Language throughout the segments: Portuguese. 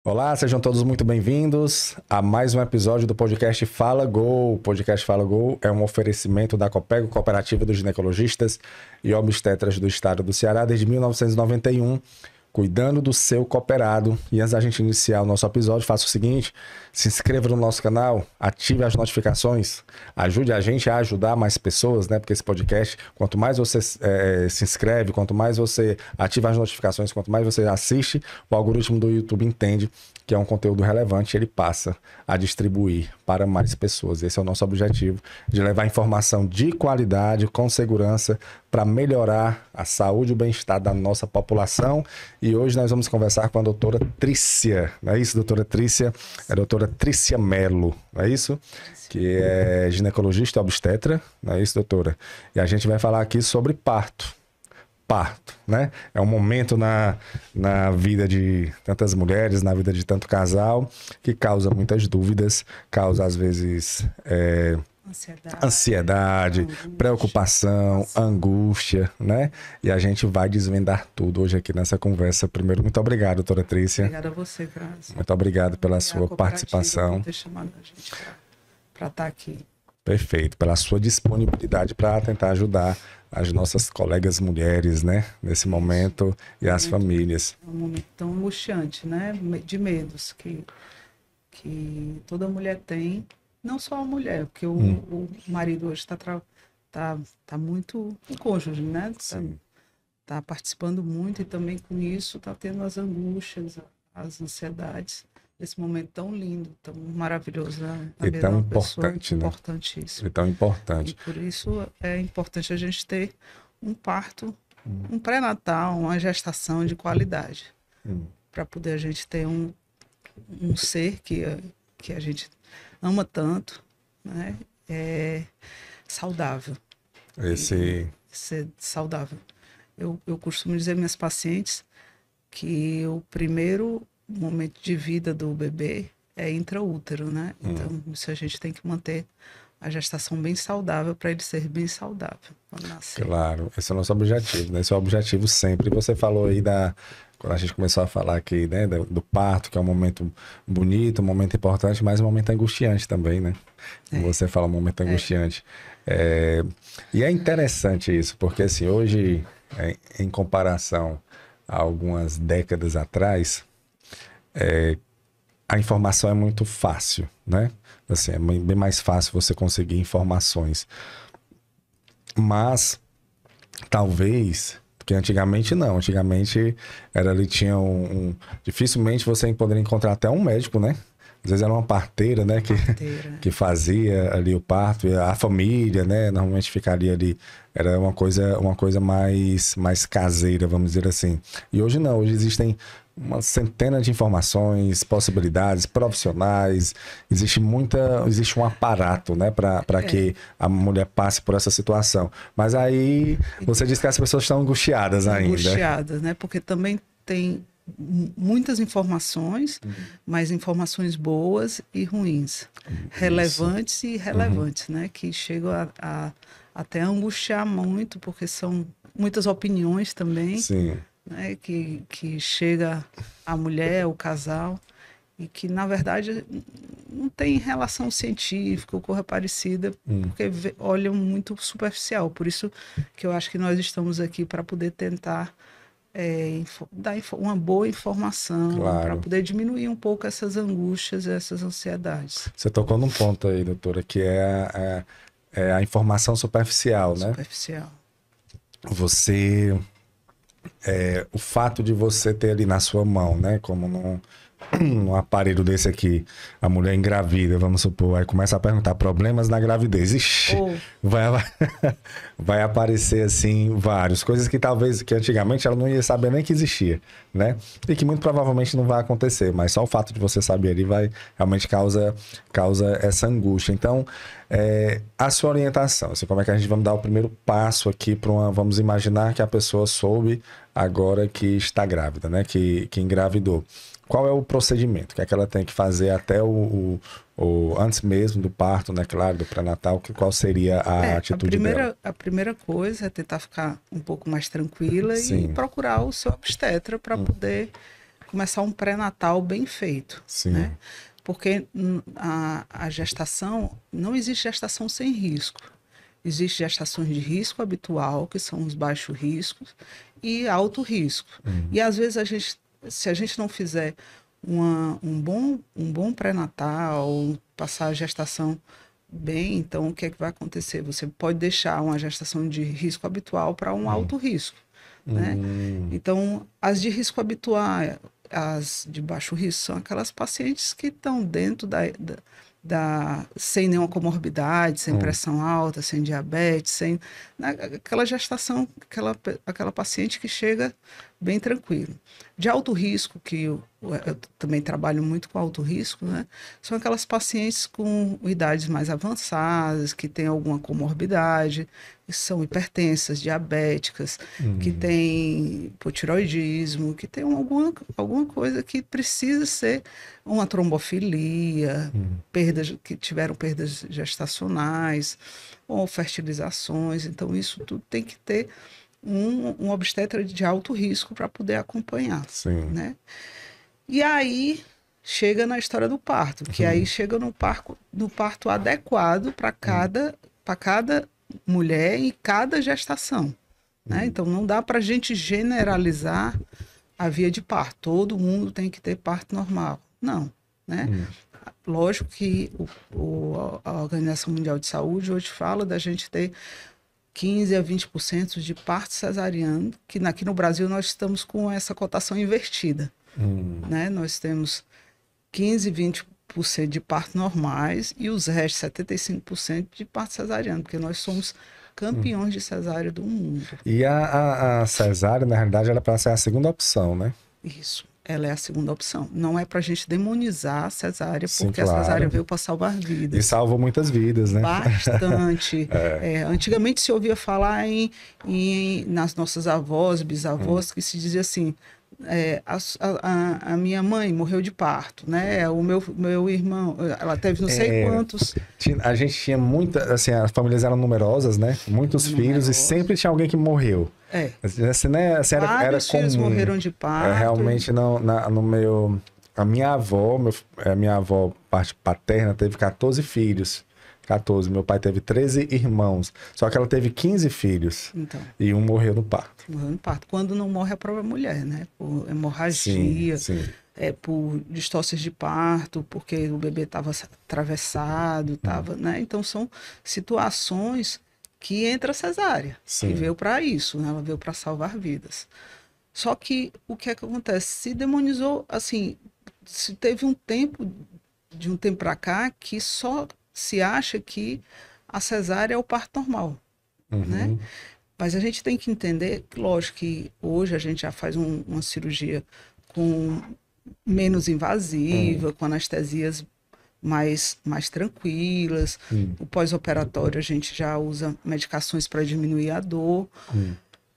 Olá, sejam todos muito bem-vindos a mais um episódio do podcast Fala Gol. O podcast Fala Gol é um oferecimento da Copego, Cooperativa dos Ginecologistas e Obstetras do Estado do Ceará desde 1991, cuidando do seu cooperado. E antes da gente iniciar o nosso episódio, faça o seguinte: se inscreva no nosso canal, ative as notificações, ajude a gente a ajudar mais pessoas, né? Porque esse podcast, quanto mais você se inscreve, quanto mais você ativa as notificações, quanto mais você assiste, o algoritmo do YouTube entende que é um conteúdo relevante e ele passa a distribuir para mais pessoas. Esse é o nosso objetivo, de levar informação de qualidade, com segurança, para melhorar a saúde e o bem-estar da nossa população. E hoje nós vamos conversar com a doutora Trícia, não é isso, doutora Trícia? É a doutora Trícia Mello, não é isso? Que é ginecologista e obstetra, não é isso, doutora? E a gente vai falar aqui sobre parto, né? É um momento na vida de tantas mulheres, na vida de tanto casal, que causa muitas dúvidas, causa às vezes ansiedade, preocupação, angústia, né? E a gente vai desvendar tudo hoje aqui nessa conversa. Primeiro, muito obrigado, doutora Trícia. Obrigada a você, Graça. Muito obrigado pela sua participação. Por ter chamado a gente para estar aqui. Perfeito, pela sua disponibilidade para tentar ajudar as nossas colegas mulheres, né? Nesse momento e as famílias. É um momento tão angustiante, né? De medos que toda mulher tem. Não só a mulher, porque o marido hoje tá muito o cônjuge, né? Tá participando muito e também com isso tá tendo as angústias, as ansiedades. Esse momento tão lindo, tão maravilhoso na E vida tão de uma importante, pessoa, né? importantíssimo. E tão importante. E por isso é importante a gente ter um parto, um pré-natal, uma gestação de qualidade, para poder a gente ter um ser que a gente ama tanto, né? É saudável. Ser saudável. Eu costumo dizer às minhas pacientes que o primeiro momento de vida do bebê é intraútero, né? Então, isso a gente tem que manter a gestação bem saudável para ele ser bem saudável quando nascer. Claro, esse é o nosso objetivo, né? Esse é o objetivo sempre. Você falou aí quando a gente começou a falar aqui, né, do parto, que é um momento bonito, um momento importante, mas um momento angustiante também, né? Como você fala, um momento angustiante. E é interessante isso, porque assim, hoje, em comparação a algumas décadas atrás, a informação é muito fácil, né? Assim, é bem mais fácil você conseguir informações. Mas, talvez, porque antigamente não. Antigamente, tinha dificilmente você poderia encontrar até um médico, né? Às vezes era uma parteira, né? Que fazia ali o parto. E a família, né? Normalmente ficaria ali. Era uma coisa mais caseira, vamos dizer assim. E hoje não. Hoje existem uma centena de informações, possibilidades, profissionais. Existe um aparato, né? Para que a mulher passe por essa situação. Mas aí você diz que as pessoas estão angustiadas ainda. Angustiadas, né? Porque também tem muitas informações, mas informações boas e ruins, relevantes e irrelevantes, né? Que chegam a até angustiar muito, porque são muitas opiniões também, Sim. Né? Que chega a mulher, o casal, e que, na verdade, não tem relação científica ou coisa parecida, porque olham muito superficial. Por isso que eu acho que nós estamos aqui para poder tentar dar uma boa informação, Claro. para poder diminuir um pouco essas angústias, essas ansiedades. Você tocou num ponto aí, doutora, que é a informação superficial, né? Superficial. O fato de você ter ali na sua mão, né? Como num aparelho desse aqui, a mulher engravida, vamos supor, aí começa a perguntar problemas na gravidez. Ixi, vai aparecer assim vários, coisas que talvez, que antigamente ela não ia saber nem que existia, né? E que muito provavelmente não vai acontecer, mas só o fato de você saber ali realmente causa essa angústia. Então, a sua orientação, assim, como é que a gente vamos dar o primeiro passo aqui vamos imaginar que a pessoa soube agora que está grávida, né? Que engravidou. Qual é o procedimento? O que é que ela tem que fazer até antes mesmo do parto, né? Claro, do pré-natal. Qual seria a atitude dela? A primeira coisa é tentar ficar um pouco mais tranquila. Sim. E procurar o seu obstetra para poder começar um pré-natal bem feito, Sim. né? Porque a gestação, não existe gestação sem risco. Existe gestações de risco habitual, que são os baixos riscos, e alto risco. E às vezes se a gente não fizer um bom pré-natal, passar a gestação bem, então o que é que vai acontecer? Você pode deixar uma gestação de risco habitual para um alto risco, né? Então, as de risco habitual, as de baixo risco, são aquelas pacientes que estão dentro sem nenhuma comorbidade, sem pressão alta, sem diabetes, sem aquela gestação, aquela paciente que chega bem tranquilo. De alto risco, que eu também trabalho muito com alto risco, né? São aquelas pacientes com idades mais avançadas, que têm alguma comorbidade, que são hipertensas, diabéticas, que têm hipotiroidismo, que têm alguma coisa que precisa ser uma trombofilia, que tiveram perdas gestacionais, ou fertilizações. Então, isso tudo tem que ter um obstetra de alto risco para poder acompanhar, né? E aí chega na história do parto, que aí chega no parto adequado para cada mulher e cada gestação, né? Então não dá para a gente generalizar a via de parto. Todo mundo tem que ter parto normal. Não, né? Lógico que a Organização Mundial de Saúde hoje fala da gente ter 15 a 20% de parto cesariano, que aqui no Brasil nós estamos com essa cotação invertida, né? Nós temos 15, 20% de parto normais e os restos, 75% de parto cesariano, porque nós somos campeões de cesárea do mundo. E a cesárea, na realidade, ela é para ser a segunda opção, né? Isso, ela é a segunda opção. Não é para a gente demonizar a cesárea, porque claro. A cesárea veio para salvar vidas. E salvou muitas vidas, né? Bastante. Antigamente se ouvia falar nas nossas avós, bisavós, que se dizia assim, a minha mãe morreu de parto, né? O meu irmão, ela teve não sei quantos. A gente tinha muita, assim, as famílias eram numerosas, né? Muitos filhos e sempre tinha alguém que morreu. Assim, né? Assim, era filhos comum. morreram de parto. Realmente no meu... A minha avó, parte paterna, teve 14 filhos. 14. Meu pai teve 13 irmãos. Só que ela teve 15 filhos. Então, e um morreu no parto. Morreu no parto. Quando não morre a própria mulher, né? Por hemorragia, por distócias de parto, porque o bebê estava atravessado, né? Então, são situações que entra a cesárea, que veio para isso, né? Ela veio para salvar vidas. Só que o que é que acontece? Se demonizou, assim, se teve de um tempo para cá, que só se acha que a cesárea é o parto normal, né? Mas a gente tem que entender, lógico que hoje a gente já faz uma cirurgia menos invasiva, com anestesias mais tranquilas. O pós-operatório a gente já usa medicações para diminuir a dor,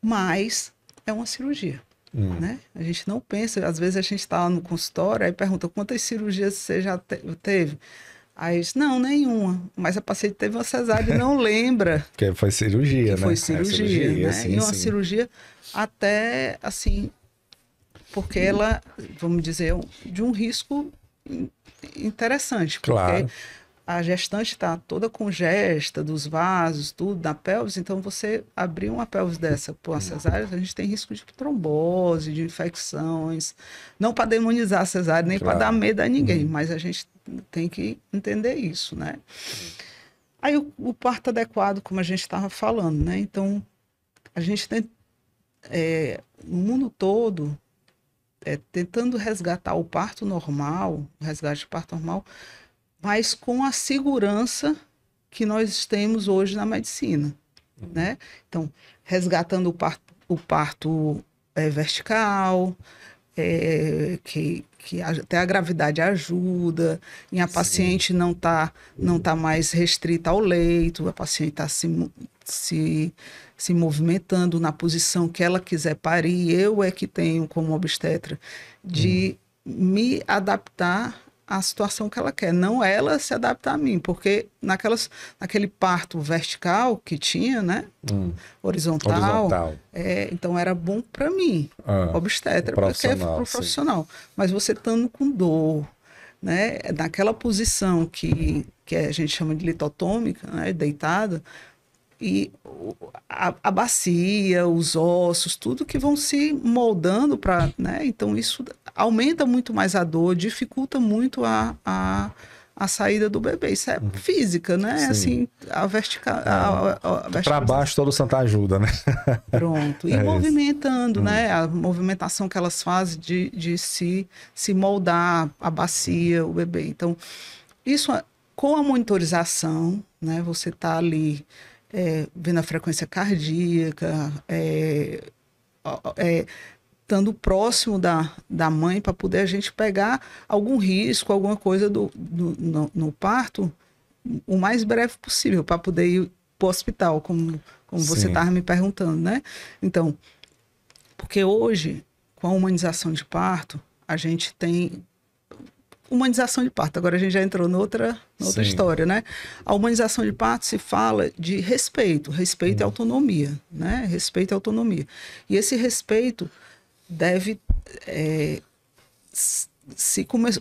mas é uma cirurgia, né? A gente não pensa, às vezes a gente está lá no consultório, aí pergunta quantas cirurgias você já teve? Aí diz, não, nenhuma. Mas a paciente teve uma cesárea e não lembra. Que foi cirurgia, né? Foi cirurgia, né? Sim, e uma cirurgia até, assim, porque ela, vamos dizer, de um risco interessante. Claro. Porque a gestante está toda congesta dos vasos, tudo, da pelvis. Então, você abrir uma pelvis dessa por uma cesárea, a gente tem risco de trombose, de infecções. Não para demonizar a cesárea, nem para dar medo a ninguém, mas a gente tem que entender isso, né? Aí o parto adequado, como a gente estava falando, né? Então, a gente tem no mundo todo tentando resgatar o parto normal, o resgate do parto normal, mas com a segurança que nós temos hoje na medicina, né? Então, resgatando o parto vertical, que até a gravidade ajuda, e a paciente não tá mais restrita ao leito, a paciente está se movimentando na posição que ela quiser parir. Eu que tenho como obstetra de me adaptar a situação que ela quer, não ela se adaptar a mim, porque naquele parto vertical que tinha, né? Horizontal. Então era bom para mim, obstetra, porque é pro profissional. Mas você estando com dor, né? Naquela posição que a gente chama de litotômica, né? Deitada, e a bacia, os ossos, tudo que vão se moldando para, né? Então isso aumenta muito mais a dor, dificulta muito a saída do bebê. Isso é física, né? Sim. Assim, a vertical. Para baixo todo santo ajuda, né? Pronto. E movimentando, né? A movimentação que elas fazem de se moldar a bacia, o bebê. Então, isso com a monitorização, né? Você tá ali vendo a frequência cardíaca, estando próximo da mãe para poder a gente pegar algum risco, alguma coisa no parto o mais breve possível, para poder ir para o hospital, como você estava me perguntando, né? Então, porque hoje, com a humanização de parto, a gente tem... Humanização de parto, agora a gente já entrou noutra história, né? A humanização de parto se fala de respeito e autonomia, né? Respeito e autonomia. E esse respeito deve...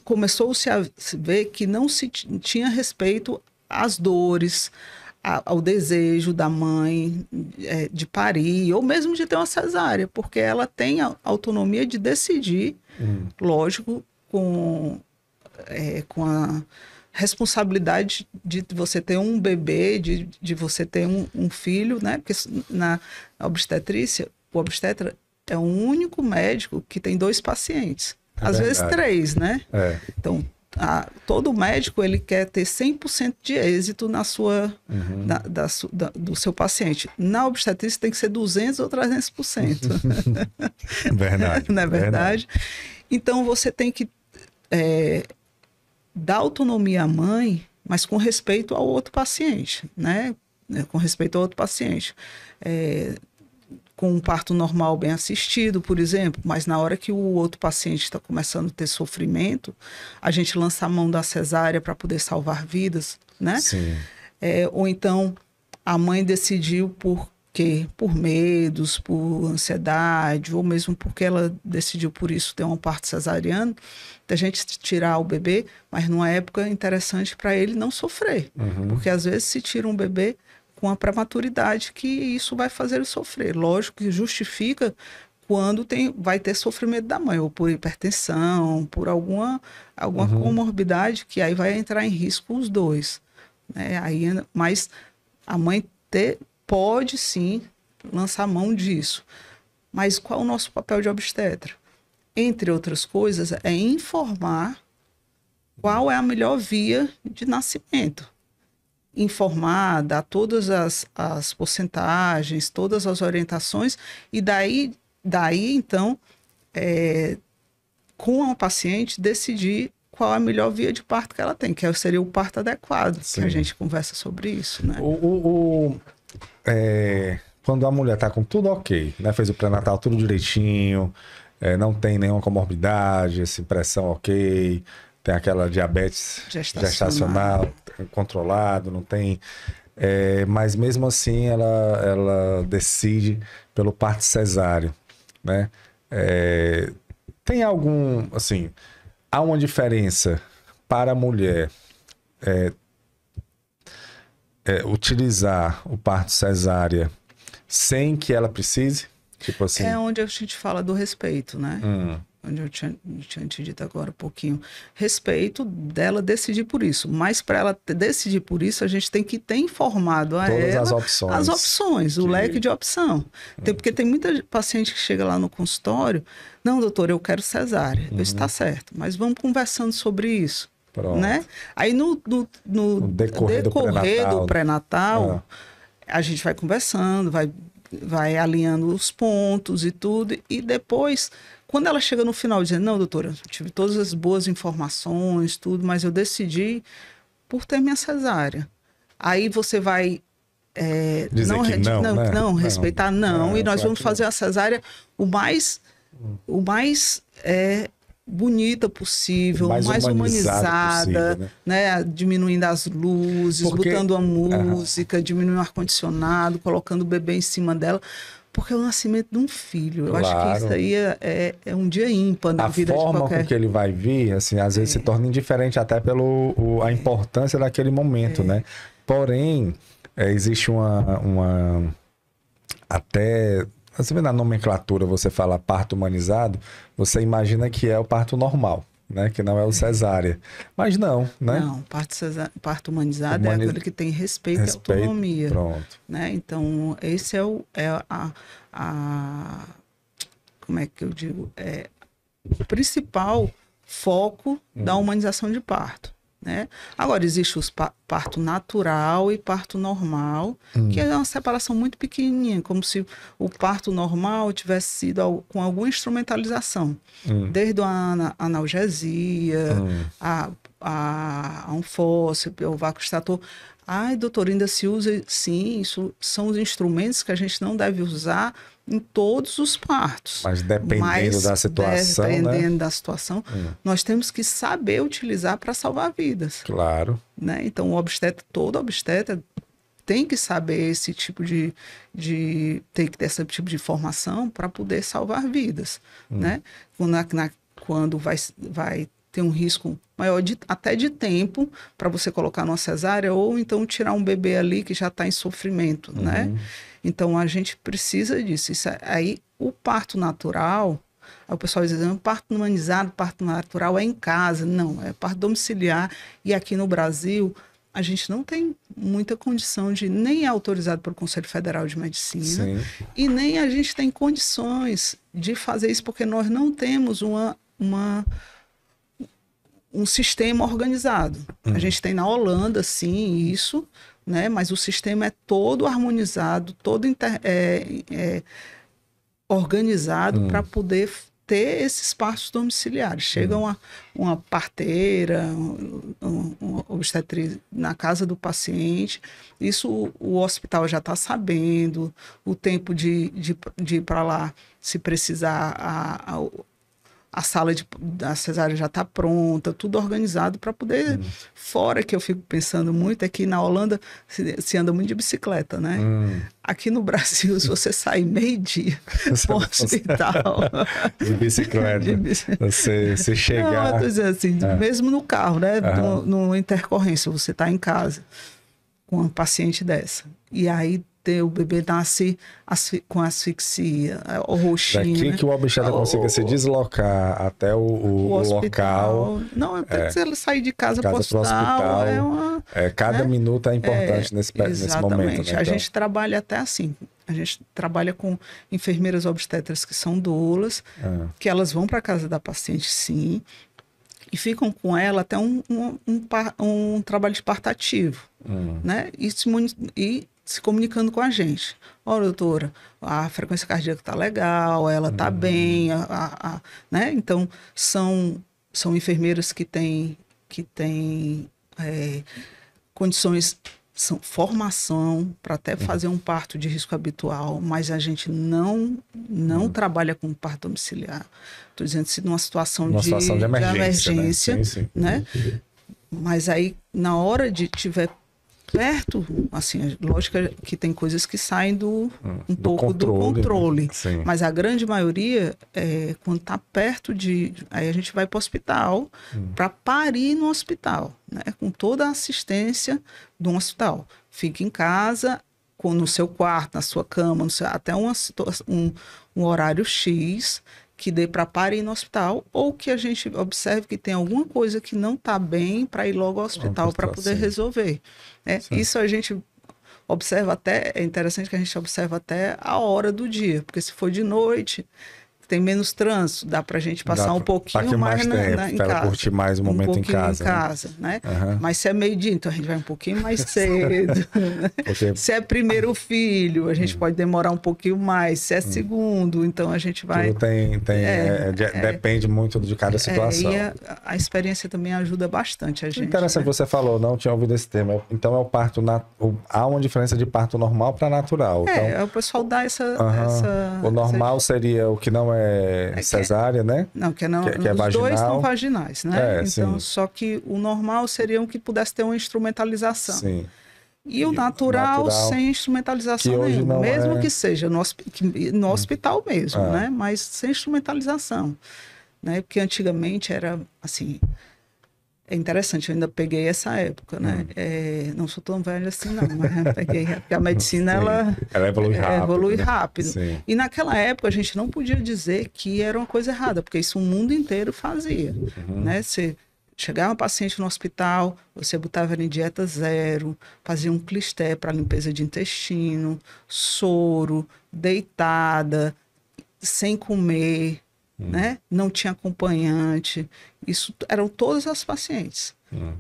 começou-se a ver que não se tinha respeito às dores, ao desejo da mãe de parir, ou mesmo de ter uma cesárea, porque ela tem a autonomia de decidir, lógico, com a responsabilidade de você ter um bebê, de você ter um filho, né? Porque na obstetrícia, o obstetra é o único médico que tem 2 pacientes. Às vezes 3, né? Então, todo médico ele quer ter 100% de êxito na sua, do seu paciente. Na obstetrícia tem que ser 200% ou 300%. Verdade. Não é verdade? Então, você tem que dar autonomia à mãe, mas com respeito ao outro paciente, né? Com respeito ao outro paciente. Com um parto normal bem assistido, por exemplo, mas na hora que o outro paciente está começando a ter sofrimento, a gente lança a mão da cesárea para poder salvar vidas, né? Sim. Ou então a mãe decidiu por quê? Por medos, por ansiedade, ou mesmo porque ela decidiu por isso ter um parto cesariano, da gente tirar o bebê, mas numa época interessante para ele não sofrer, porque às vezes se tira um bebê com a prematuridade que isso vai fazer ele sofrer. Lógico que justifica quando vai ter sofrimento da mãe, ou por hipertensão, por alguma comorbidade, que aí vai entrar em risco os dois, né? Mas a mãe pode sim lançar mão disso. Mas qual é o nosso papel de obstetra? Entre outras coisas, é informar qual é a melhor via de nascimento. Informar, dar todas as porcentagens, todas as orientações, e daí então, com a paciente, decidir qual é a melhor via de parto que ela tem, que seria o parto adequado. Que a gente conversa sobre isso, né? Quando a mulher tá com tudo ok, né? Fez o pré-natal tudo direitinho, não tem nenhuma comorbidade, pressão ok, tem aquela diabetes gestacional controlado, não tem... mas mesmo assim ela decide pelo parto cesáreo, né? Tem algum, assim, há uma diferença para a mulher utilizar o parto cesárea sem que ela precise? Tipo assim... É onde a gente fala do respeito, né? Onde eu tinha te dito agora um pouquinho. Respeito dela decidir por isso. Mas para ela decidir por isso, a gente tem que ter informado a todas ela as opções, o leque de opção. Porque tem muita paciente que chega lá no consultório, não, doutor, eu quero cesárea. Eu disse, tá certo, mas vamos conversando sobre isso. Pronto. Né? Aí no decorrer do pré-natal, a gente vai conversando, vai alinhando os pontos e tudo, e depois, quando ela chega no final dizendo, não, doutora, eu tive todas as boas informações, tudo, mas eu decidi por ter minha cesárea. Aí você vai respeitar, não, e nós vamos fazer a cesárea o mais bonita possível, mais humanizada, possível, né? Diminuindo as luzes, botando a música, diminuindo o ar-condicionado, colocando o bebê em cima dela. Porque é o nascimento de um filho. Eu acho que isso aí é um dia ímpar na vida de qualquer... A forma com que ele vai vir, assim, às vezes se torna indiferente até pela a importância daquele momento, né? Porém, existe uma... Até... Você vê na nomenclatura, você fala parto humanizado, você imagina que é o parto normal, né? Que não é o cesárea. Mas não, né? Não, parto humanizado é aquele que tem respeito e autonomia. Pronto. Né? Então, esse é como é que eu digo? O principal foco da humanização de parto. Né? Agora, existe o parto natural e parto normal, que é uma separação muito pequenininha, como se o parto normal tivesse sido com alguma instrumentalização, desde a analgesia, a um fósforo, o vácuo extrator. Ai, doutor, ainda se usa? Sim, isso são os instrumentos que a gente não deve usar em todos os partos. Mas dependendo da situação, dependendo da situação, nós temos que saber utilizar para salvar vidas. Claro. Né? Então, todo obstetra tem que saber esse tipo tem que ter esse tipo de formação para poder salvar vidas. Né? Quando vai ter um risco maior até de tempo para você colocar numa cesárea ou então tirar um bebê ali que já está em sofrimento, né? Então a gente precisa disso. Aí o parto natural, aí o pessoal diz, parto humanizado, parto natural é em casa. Não, é parto domiciliar. E aqui no Brasil a gente não tem muita condição nem é autorizado pelo Conselho Federal de Medicina. Sim. E nem a gente tem condições de fazer isso porque nós não temos um sistema organizado. A gente tem na Holanda, sim, isso, né? Mas o sistema é todo harmonizado, todo organizado para poder ter esses partos domiciliares. Chega uma parteira, uma obstetriz na casa do paciente, isso o hospital já está sabendo, o tempo de ir para lá, se precisar, a sala da cesárea já está pronta, tudo organizado para poder... Fora que eu fico pensando muito é que na Holanda se anda muito de bicicleta, né? Aqui no Brasil, se você sair meio-dia para o hospital... De bicicleta. Você chegar... Não, eu tô dizendo assim, mesmo no carro, né? No intercorrência, você está em casa com uma paciente dessa. E aí o bebê nasce com asfixia, o roxinho. Daqui, né? Que o obstetra consiga se deslocar até o local. Não, até que ele sair de casa para o hospital. Cada minuto é importante nesse momento. Né? Então, a gente trabalha até assim. A gente trabalha com enfermeiras obstetras que são doulas, que elas vão para a casa da paciente, sim, e ficam com ela até um trabalho de parto ativo, né? E se comunicando com a gente. Olha, doutora, a frequência cardíaca está legal, ela está bem, né? Então, são enfermeiras que têm condições, formação para até fazer um parto de risco habitual, mas a gente não trabalha com parto domiciliar. Estou dizendo se numa situação de emergência, né? Sim. Né? Mas aí, na hora de tiver perto, assim, lógico que tem coisas que saem um pouco do controle. Né? Mas a grande maioria, quando está perto aí a gente vai para o hospital para parir no hospital, né? Com toda a assistência de um hospital. Fica em casa, no seu quarto, na sua cama, até um horário X que dê para parir no hospital, ou que a gente observe que tem alguma coisa que não está bem para ir logo ao hospital para poder resolver. Isso a gente observa até, é interessante que a gente observa até a hora do dia, porque se for de noite, tem menos trânsito, dá para a gente passar um pouquinho mais em casa. Curtir mais o momento em casa. Né? Mas se é meio-dia, então a gente vai um pouquinho mais cedo. Se é primeiro filho, a gente pode demorar um pouquinho mais. Se é segundo, então a gente vai... Tudo depende muito de cada situação. E a experiência também ajuda bastante a gente. Interessante, né? Você falou, não tinha ouvido esse tema. Então é o parto... Há uma diferença de parto normal para natural. Então, o pessoal dá essa... O normal seria o que não é é cesárea, né? Não, que é não, que é os vaginal. dois são vaginais, né? sim. Então, só que o normal seria um que pudesse ter uma instrumentalização. Sim. E o natural sem instrumentalização nenhuma, mesmo que seja no hospital mesmo, né? Mas sem instrumentalização, né? Porque antigamente era assim, é interessante, eu ainda peguei essa época, né? Não sou tão velha assim não, mas peguei, porque a medicina ela evolui rápido. Sim. E naquela época a gente não podia dizer que era uma coisa errada, porque isso o mundo inteiro fazia, né? Você chegava um paciente no hospital, você botava ele em dieta zero, fazia um clisté para limpeza de intestino, soro, deitada, sem comer, né? Não tinha acompanhante. Isso eram todas as pacientes.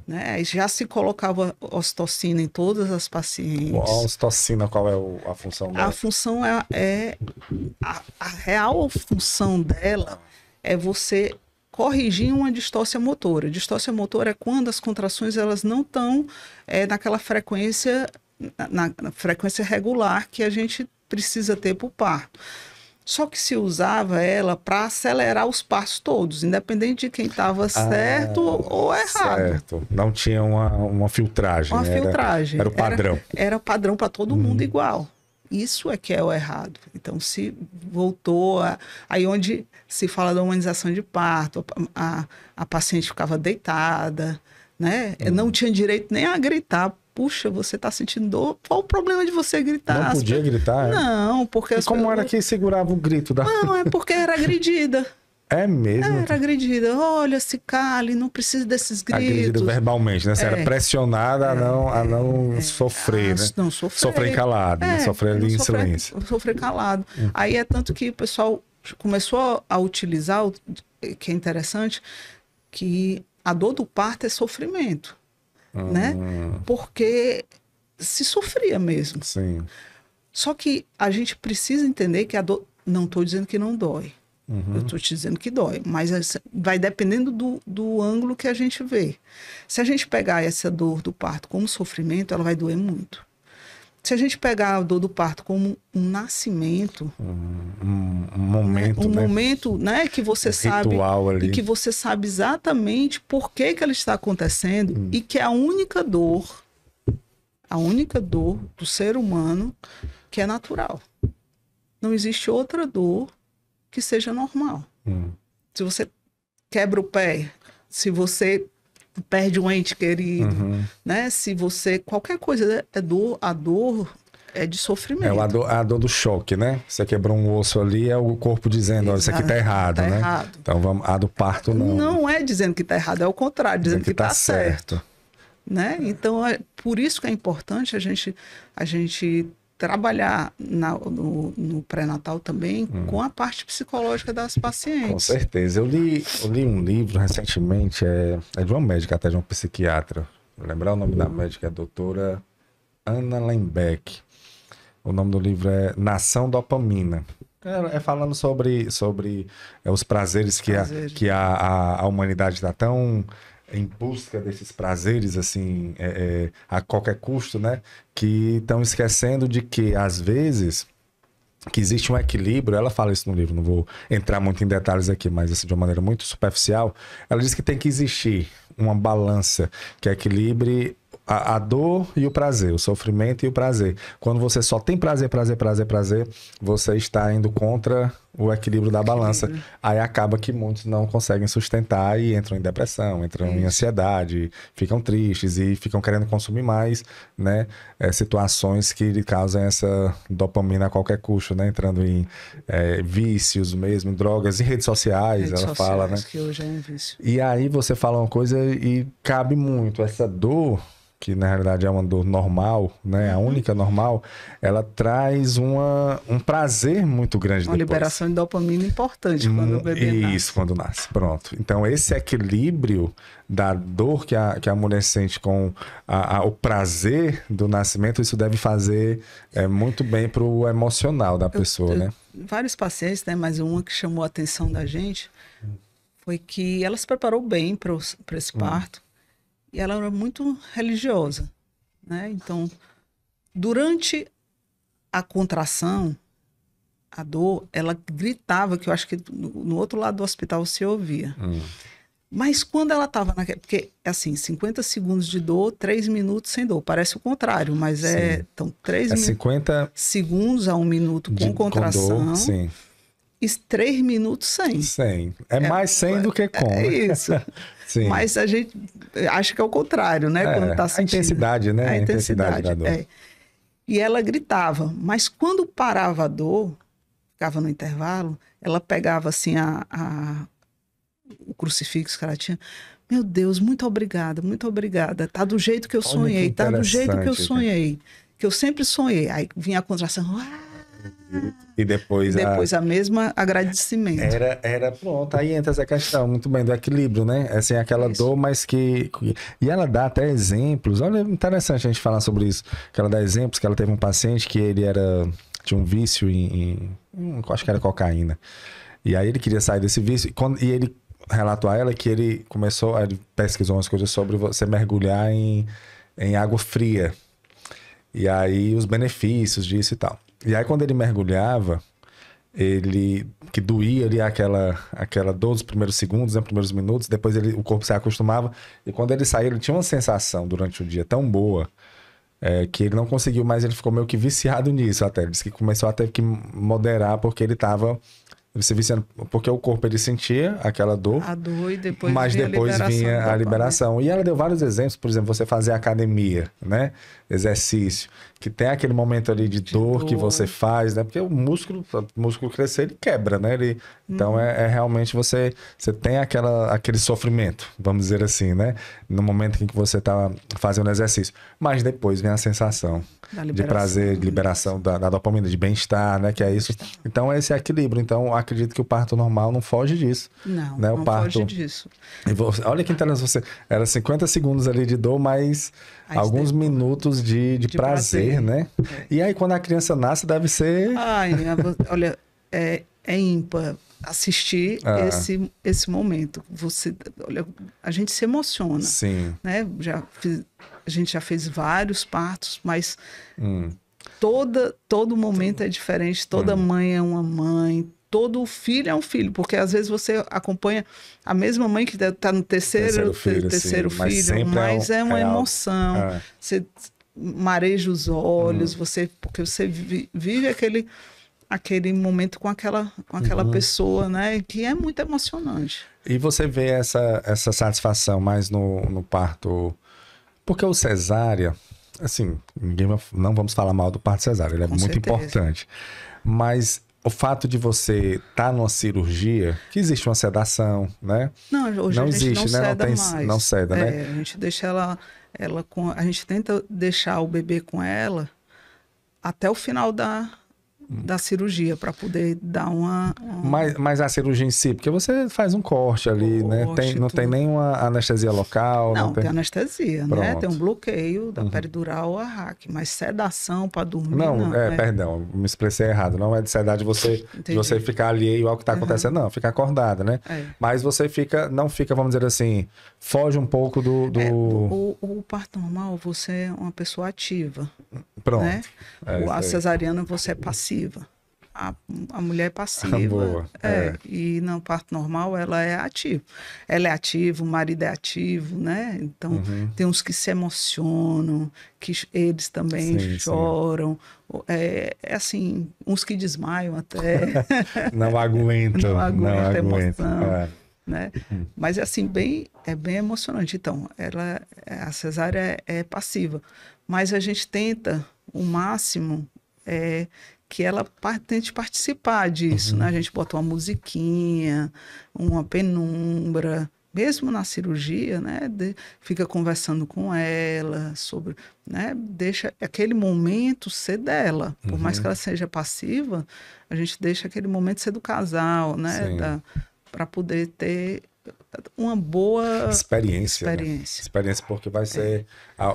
Né? Aí já se colocava ocitocina em todas as pacientes. A ocitocina, qual é a função dela? A função a real função dela é você corrigir uma distócia motora. Distócia motora é quando as contrações elas não estão naquela frequência, na frequência regular que a gente precisa ter para o parto. Só que se usava ela para acelerar os partos todos, independente de quem estava certo ou errado. Certo. Não tinha uma filtragem. Uma filtragem. Era o padrão. Era padrão para todo mundo igual. Isso é que é o errado. Então, se voltou aí onde se fala da humanização de parto, a paciente ficava deitada, né? Não tinha direito nem a gritar. Puxa, você está sentindo dor? Qual o problema de você gritar? Não podia gritar? Não, porque... E como era que segurava o grito da... Não, é porque era agredida. É mesmo? Era agredida. Olha, se cale, não precisa desses gritos. Agredida verbalmente, né? Você era pressionada a não sofrer, né? Não sofrer. Sofrer calado, né? Sofrer ali em silêncio. Sofrer calado. Aí é tanto que o pessoal começou a utilizar, que é interessante, que a dor do parto é sofrimento, né? Porque se sofria mesmo. Sim. Só que a gente precisa entender que a dor... Não estou dizendo que não dói. Eu estou te dizendo que dói, mas vai dependendo do ângulo que a gente vê. Se a gente pegar essa dor do parto como sofrimento, ela vai doer muito. Se a gente pegar a dor do parto como um nascimento, um momento, né? Momento, né, que você sabe ali. E que você sabe exatamente por que ela está acontecendo e que é a única dor do ser humano que é natural. Não existe outra dor que seja normal. Se você quebra o pé, se você perde um ente querido, né? Se você... Qualquer coisa é dor, a dor é de sofrimento. A dor do choque, né? Você quebrou um osso ali, é o corpo dizendo, olha, isso aqui tá errado, né? Errado. Então, a do parto não. Não é dizendo que tá errado, é o contrário, dizendo que tá certo. Né? Então, por isso que é importante a gente trabalhar no pré-natal também com a parte psicológica das pacientes. Com certeza. Eu li um livro recentemente, é de uma médica, até de uma psiquiatra. Vou lembrar o nome da médica, é a doutora Anna Lembeck. O nome do livro é Nação Dopamina. É falando sobre os prazeres que a humanidade está tão em busca desses prazeres, assim, a qualquer custo, né? Que estão esquecendo de que, às vezes, que existe um equilíbrio. Ela fala isso no livro, não vou entrar muito em detalhes aqui, mas assim, de uma maneira muito superficial. Ela diz que tem que existir uma balança que equilibre a dor e o prazer, o sofrimento e o prazer. Quando você só tem prazer, você está indo contra o equilíbrio da balança. Aí acaba que muitos não conseguem sustentar e entram em depressão, entram em ansiedade, ficam tristes e ficam querendo consumir mais, né? Situações que lhe causam essa dopamina a qualquer custo, né? Entrando em vícios mesmo, em drogas, em redes sociais, ela fala, né? Que hoje é um vício. E aí você fala uma coisa e cabe muito essa dor, que na realidade é uma dor normal, né? A única normal, ela traz um prazer muito grande uma depois. Liberação de dopamina importante quando o bebê nasce. Isso, quando nasce, pronto. Então esse equilíbrio da dor que a mulher sente com o prazer do nascimento, isso deve fazer muito bem para o emocional da pessoa, né? Vários pacientes, né? Mas uma que chamou a atenção da gente foi que ela se preparou bem para esse parto. E ela era muito religiosa, né? Então, durante a contração, a dor, ela gritava, que eu acho que no outro lado do hospital se ouvia. Mas quando ela estava naquela... Porque, assim, 50 segundos de dor, 3 minutos sem dor. Parece o contrário, mas Sim. Então, 3 50 segundos a 1 minuto com contração. Com dor, sim. E 3 minutos sem. Sem. É mais sem do que com. É isso. Sim. Mas a gente acha que é o contrário, né? Quando tá sentindo. A intensidade, né? A intensidade da dor. E ela gritava. Mas quando parava a dor, ficava no intervalo, ela pegava assim o crucifixo que ela tinha. Meu Deus, muito obrigada, muito obrigada. Tá do jeito que eu sonhei, tá do jeito que eu sonhei. Que eu sempre sonhei. Aí vinha a contração. E depois a mesma agradecimento. Era pronto. Aí entra essa questão, muito bem, do equilíbrio, né? Assim, aquela dor, mas que... E ela dá até exemplos. Olha, interessante a gente falar sobre isso. Que ela dá exemplos, que ela teve um paciente que ele tinha um vício acho que era cocaína. E aí ele queria sair desse vício. E ele relatou a ela que ele pesquisou umas coisas sobre você mergulhar em água fria. E aí os benefícios disso e tal. E aí quando ele mergulhava, que doía ali aquela dor dos primeiros segundos, né, primeiros minutos, depois o corpo se acostumava. E quando ele saiu, ele tinha uma sensação durante o dia tão boa que ele não conseguiu mais, ele ficou meio que viciado nisso até. Ele disse que começou a ter que moderar porque ele estava se viciando, porque o corpo ele sentia aquela dor, a dor e depois mas depois vinha a liberação. E ela deu vários exemplos, por exemplo, você fazer academia, né? Exercício, que tem aquele momento ali de dor que você faz, né? Porque o músculo crescer, ele quebra, né? Então realmente você tem aquele sofrimento, vamos dizer assim, né? No momento em que você está fazendo exercício. Mas depois vem a sensação de prazer, de liberação da dopamina, de bem-estar, né? Que é isso. Então, esse equilíbrio. Então, acredito que o parto normal não foge disso. Não, né? não foge disso. Olha que interessante. Era 50 segundos ali de dor, mas alguns minutos de prazer, né? E aí, quando a criança nasce, deve ser... Olha, é ímpar assistir esse momento. Olha, a gente se emociona. Sim. Né? A gente já fez vários partos, mas todo momento é diferente. Toda mãe é uma mãe, todo filho é um filho, porque às vezes você acompanha a mesma mãe que está no terceiro filho, mas é uma emoção. Você mareja os olhos, porque você vive aquele momento com aquela pessoa, né? Que é muito emocionante. E você vê essa satisfação mais no parto... Porque o cesárea, assim, não vamos falar mal do parto cesárea, ele é muito importante. Mas o fato de você estar numa cirurgia, que existe uma sedação, né? Não, hoje a gente existe, não né? ceda mais. Não ceda, né? A gente deixa ela a gente tenta deixar o bebê com ela até o final da cirurgia, para poder dar uma... Mas a cirurgia em si, porque você faz um corte ali, né? Não tem nenhuma anestesia local? Não tem anestesia, Pronto. né? Tem um bloqueio da peridural à RAC, mas sedação para dormir não. Perdão, me expressei errado. Não é de sedar de você ficar alheio ao que está acontecendo, não. Fica acordada, né? Mas você não fica, vamos dizer assim, foge um pouco do... O parto normal, você é uma pessoa ativa. Pronto. Né? A cesariana, você é passiva. A mulher é passiva. Boa. E no parto normal, ela é ativa. Ela é ativa, o marido é ativo, né? Então, tem uns que se emocionam, que eles também choram. Assim, uns que desmaiam até. Não aguentam. Não aguentam a emoção. Né? Mas é assim, bem emocionante. Então, a cesárea é passiva. Mas a gente tenta o máximo que ela tente participar disso, né? A gente bota uma musiquinha, uma penumbra, mesmo na cirurgia, né? Fica conversando com ela sobre, né? Deixa aquele momento ser dela, por mais que ela seja passiva, a gente deixa aquele momento ser do casal, né? Para poder ter uma boa experiência. Né? Experiência, porque vai ser...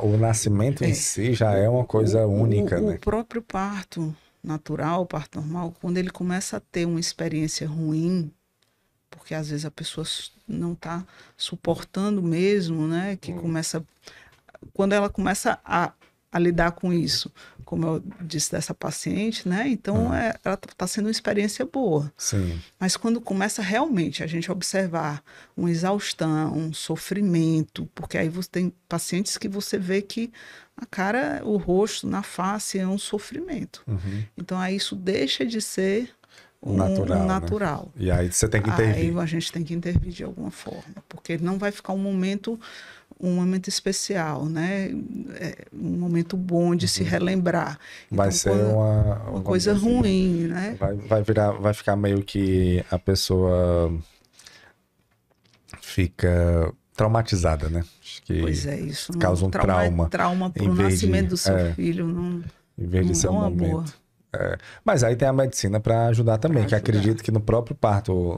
O nascimento em si já é uma coisa única, né? O próprio parto natural, o parto normal, quando ele começa a ter uma experiência ruim, porque às vezes a pessoa não está suportando mesmo, né? Quando ela começa a a lidar com isso, como eu disse dessa paciente, né? Então, ela está sendo uma experiência boa. Sim. Mas quando começa realmente a gente observar uma exaustão, um sofrimento, porque aí você tem pacientes que você vê que a cara, o rosto, na face é um sofrimento. Então, aí isso deixa de ser natural. Né? E aí você tem que intervir. Aí a gente tem que intervir de alguma forma, porque não vai ficar um momento especial, né? Um momento bom de se relembrar. Vai então, ser uma coisa ruim, né? Vai ficar meio que a pessoa fica traumatizada, né? Acho que pois é, isso causa um trauma. Trauma para o nascimento do seu filho, não, em vez de ser um momento. Boa. Mas aí tem a medicina para ajudar também, que acredito que no próprio parto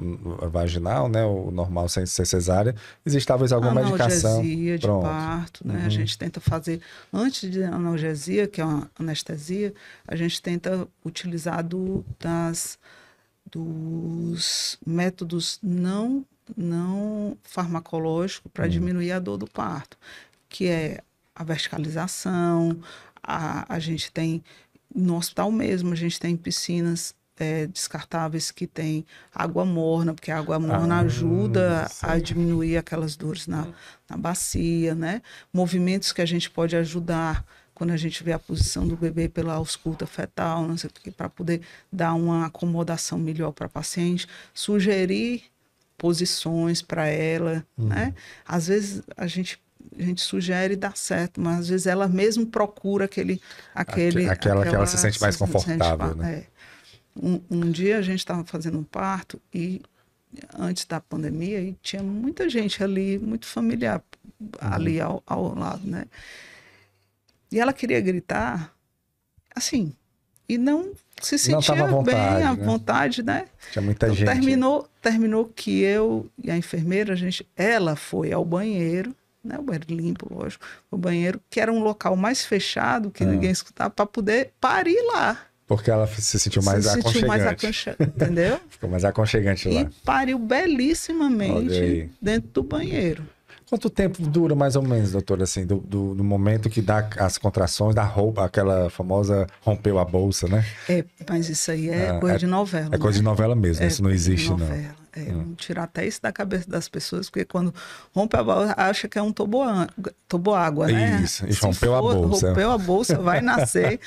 vaginal, né, o normal sem ser cesárea, existe talvez alguma medicação. Analgesia de parto, né? A gente tenta fazer, antes de analgesia, que é uma anestesia, a gente tenta utilizar dos métodos não farmacológicos para diminuir a dor do parto, que é a verticalização, a gente tem no hospital mesmo, a gente tem piscinas descartáveis que tem água morna, porque a água morna ajuda a diminuir aquelas dores na bacia, né? Movimentos que a gente pode ajudar quando a gente vê a posição do bebê pela ausculta fetal, não sei o que, para poder dar uma acomodação melhor para a paciente, sugerir posições para ela, né? Às vezes a gente sugere e dá certo, mas às vezes ela mesmo procura aquela que ela se sente mais confortável, né? Um dia a gente estava fazendo um parto e antes da pandemia e tinha muita gente ali, muito familiar ali ao lado, né? E ela queria gritar, assim, e não se sentia bem à vontade, né? Tinha muita gente. Terminou que eu e a enfermeira, ela foi ao banheiro, né, o banheiro limpo, lógico, o banheiro que era um local mais fechado, que ninguém escutava, para poder parir lá. Porque ela se sentiu mais aconchegante. Entendeu? Ficou mais aconchegante lá. E pariu bellissimamente dentro do banheiro. Quanto tempo dura mais ou menos, doutora, assim, do momento que dá as contrações, da roupa, aquela famosa rompeu a bolsa, né? Mas isso aí é coisa de novela. É coisa de novela mesmo, isso não existe, não. Vamos tirar até isso da cabeça das pessoas, porque quando rompe a bolsa, acha que é um toboágua, né? Isso, e rompeu a bolsa. Rompeu a bolsa, vai nascer,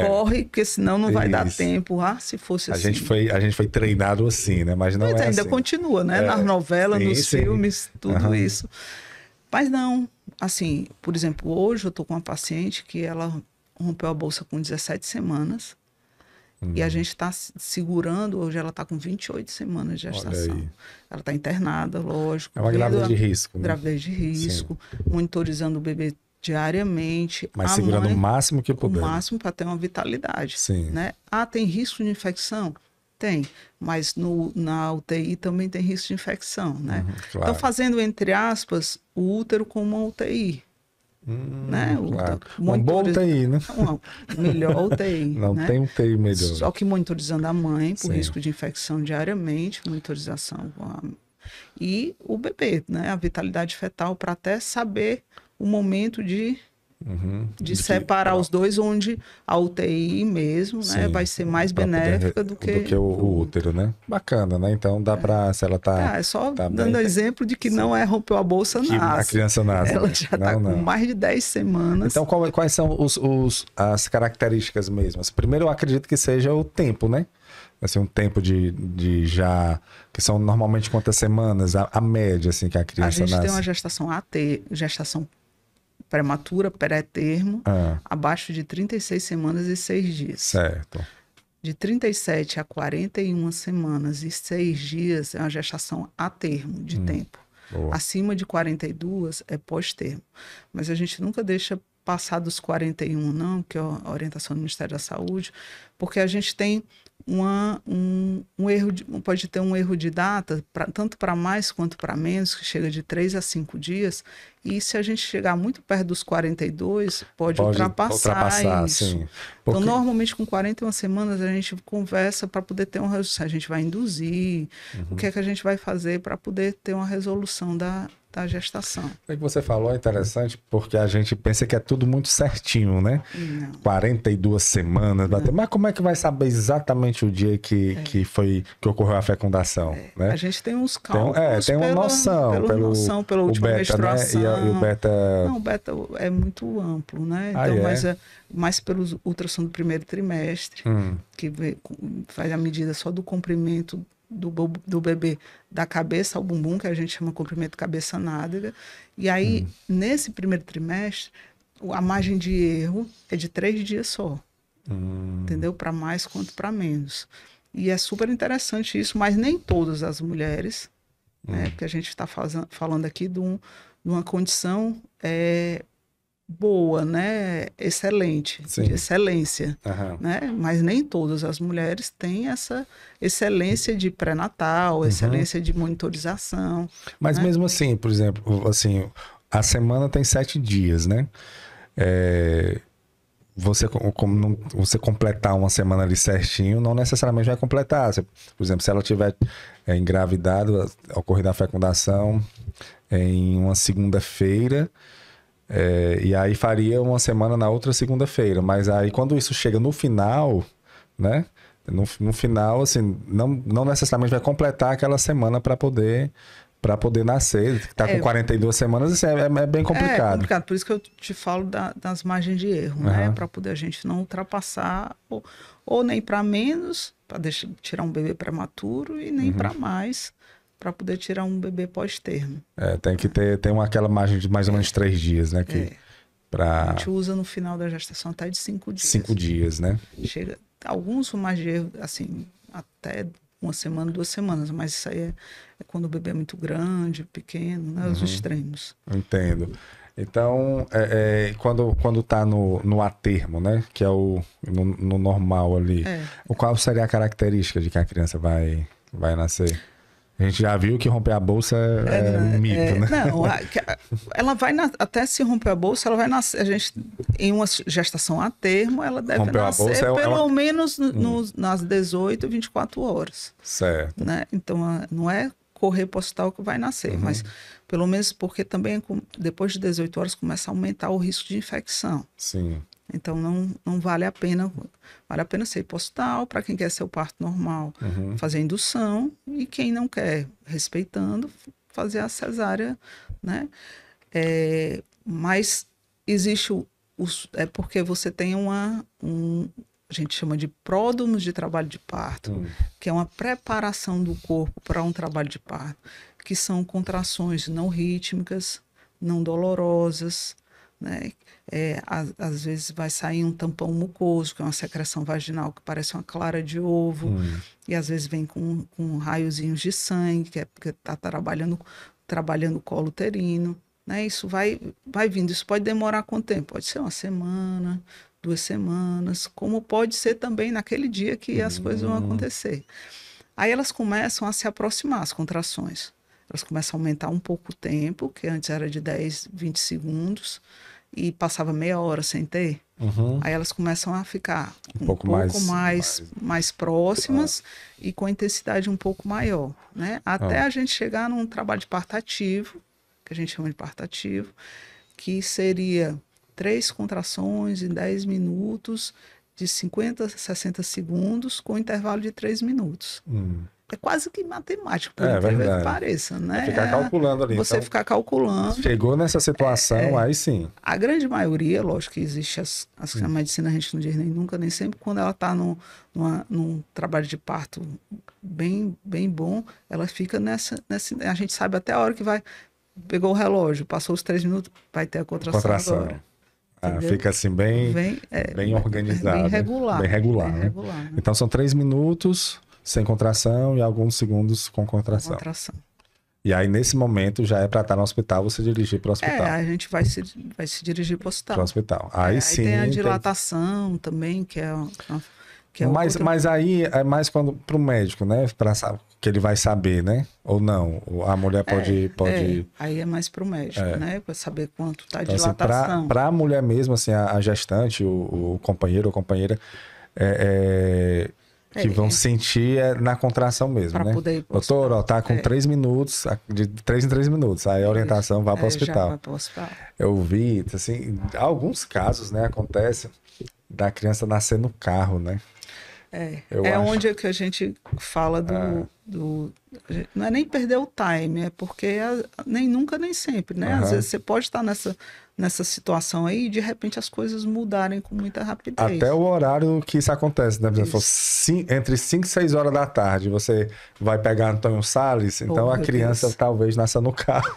corre, porque senão não vai dar tempo. Se fosse assim. A gente foi treinado assim, né? Mas não ainda assim. Continua, né? Nas novelas, nos filmes, tudo isso. Mas não, assim, por exemplo, hoje eu tô com uma paciente que ela rompeu a bolsa com 17 semanas. E a gente está segurando, hoje ela está com 28 semanas de gestação. Ela está internada, lógico. É uma gravidez de risco, né? Gravidez de risco, monitorizando o bebê diariamente. Mas segurando o máximo que puder. O máximo para ter uma vitalidade. Sim. Né? Tem risco de infecção? Tem, mas na UTI também tem risco de infecção, né? Claro. Então, fazendo, entre aspas, o útero como uma UTI. Né? Claro. Uma boa UTI, né? Uma melhor UTI. Não, né? Tem UTI melhor. Só que monitorizando a mãe por risco de infecção diariamente, monitorização e o bebê, né? A vitalidade fetal, para até saber o momento de separar os dois, onde a UTI mesmo, né, vai ser mais benéfica do que o útero, né? Bacana, né? Então dá para, se ela tá... é só dando exemplo de que não rompeu a bolsa, que nasce. A criança nasce. Ela já está com mais de 10 semanas. Então quais são as características mesmas? Primeiro eu acredito que seja o tempo, né? Assim, um tempo de já... Que são normalmente quantas semanas? A média, assim, que a criança nasce. A gente tem uma gestação gestação prematura, pré-termo, abaixo de 36 semanas e 6 dias. Certo. De 37 a 41 semanas e 6 dias é uma gestação a termo de tempo. Boa. Acima de 42 é pós-termo. Mas a gente nunca deixa passar dos 41, não, que é a orientação do Ministério da Saúde, porque a gente tem um erro, pode ter um erro de data, tanto para mais quanto para menos, que chega de 3 a 5 dias, e se a gente chegar muito perto dos 42, pode ultrapassar isso. Sim. Então, normalmente, com 41 semanas, a gente conversa para poder ter uma resolução. A gente vai induzir, o que é que a gente vai fazer para poder ter uma resolução da gestação. O que você falou é interessante, porque a gente pensa que é tudo muito certinho, né? Não. 42 semanas, mas como é que vai saber exatamente o dia que ocorreu a fecundação, né? A gente tem uns cálculos tem uma noção, pela última beta, menstruação. Né? E o beta... Não, o beta é muito amplo, né? Então, mas é mais pelo ultrassom do primeiro trimestre, que faz a medida só do comprimento do bebê da cabeça ao bumbum, que a gente chama comprimento cabeça-nádega. E aí, nesse primeiro trimestre, a margem de erro é de 3 dias só. Entendeu? Para mais quanto para menos. E é super interessante isso, mas nem todas as mulheres, né? Porque a gente está falando aqui de uma condição boa, né? Excelente, Sim. de excelência, né? Mas nem todas as mulheres têm essa excelência de pré-natal, excelência de monitorização. Mas né? mesmo assim, por exemplo, assim, a semana tem 7 dias, né? Você completar uma semana ali certinho, não necessariamente vai completar. Por exemplo, se ela tiver engravidado, ocorrida a fecundação em uma segunda-feira, e aí faria uma semana na outra segunda-feira. Mas aí quando isso chega no final, né? No final, assim, não necessariamente vai completar aquela semana para poder nascer. Tá com 42 semanas, assim, é bem complicado. É complicado, por isso que eu te falo das margens de erro, né? Para poder a gente não ultrapassar, ou nem para menos, para tirar um bebê prematuro, e nem para mais, para poder tirar um bebê pós-termo. Tem que ter aquela margem de mais ou menos 3 dias, né? A gente usa no final da gestação até de 5 dias. 5 dias, né? Chega, alguns com margem de erro, assim, até 1 semana, 2 semanas, mas isso aí é quando o bebê é muito grande, pequeno, né? Os extremos. Entendo. Então, quando tá no a termo, né? Que é no normal ali, qual seria a característica de que a criança vai nascer? A gente já viu que romper a bolsa é um mito, né? Não, ela vai até se romper a bolsa, ela vai nascer. A gente, em uma gestação a termo, ela deve nascer pelo menos nas 18, 24 horas. Certo. Né? Então, não é correr para o hospital que vai nascer, mas pelo menos porque também depois de 18 horas começa a aumentar o risco de infecção. Sim. Então, não vale a pena. Vale a pena ser ir para o hospital, para quem quer ser o parto normal, fazer a indução, e quem não quer, respeitando, fazer a cesárea, né? Mas existe porque você tem a gente chama de pródromos de trabalho de parto, que é uma preparação do corpo para um trabalho de parto, que são contrações não rítmicas, não dolorosas, né? Às vezes vai sair um tampão mucoso, que é uma secreção vaginal que parece uma clara de ovo, e às vezes vem com raiozinhos de sangue, que é porque está trabalhando o colo uterino, né? Isso vai vindo. Isso pode demorar quanto tempo? Pode ser 1 semana, 2 semanas, como pode ser também naquele dia que as coisas vão acontecer. Aí elas começam a se aproximar, as contrações. Elas começam a aumentar um pouco o tempo, que antes era de 10, 20 segundos, e passava meia hora sem ter. Aí elas começam a ficar um pouco mais próximas e com intensidade um pouco maior, né? Até a gente chegar num trabalho de parto ativo, que a gente chama de parto ativo, que seria 3 contrações em 10 minutos, de 50 a 60 segundos, com intervalo de 3 minutos. É quase que matemático, por incrível que pareça, né? Ficar calculando ali. Você ficar calculando. Chegou nessa situação, aí sim. A grande maioria, lógico que existe a medicina, a gente não diz nem nunca, nem sempre, quando ela está num trabalho de parto bem, bem bom, ela fica nessa. A gente sabe até a hora que vai. Pegou o relógio, passou os 3 minutos, vai ter a contração agora. Fica assim bem organizado. Bem regular. Bem regular, né? Então são 3 minutos sem contração e alguns segundos com contração. E aí, nesse momento, já é para estar no hospital, você dirigir para o hospital. A gente vai se dirigir para o hospital. Para o hospital. Aí sim. Aí tem a dilatação também, que é mas aí é mais para o médico, né? Que ele vai saber, né? Ou não? A mulher pode... Aí é mais para o médico, né? Para saber quanto está a então, dilatação. Assim, para a mulher mesmo, assim, a gestante, o companheiro ou companheira, Que vão sentir na contração mesmo, pra né? Poder ir pro doutor, ó, tá com 3 minutos, de 3 em 3 minutos. Aí a orientação vai para o hospital. Já vai pro hospital. Eu vi, assim, alguns casos, né, acontece da criança nascer no carro, né? Onde é que a gente fala não é nem perder o time, é porque nem nunca, nem sempre, né? Às vezes você pode estar nessa situação aí e de repente as coisas mudarem com muita rapidez. Até o horário que isso acontece, né? Por exemplo, entre 5 e 6 horas da tarde, você vai pegar Antônio Salles, então a criança talvez nasça no carro,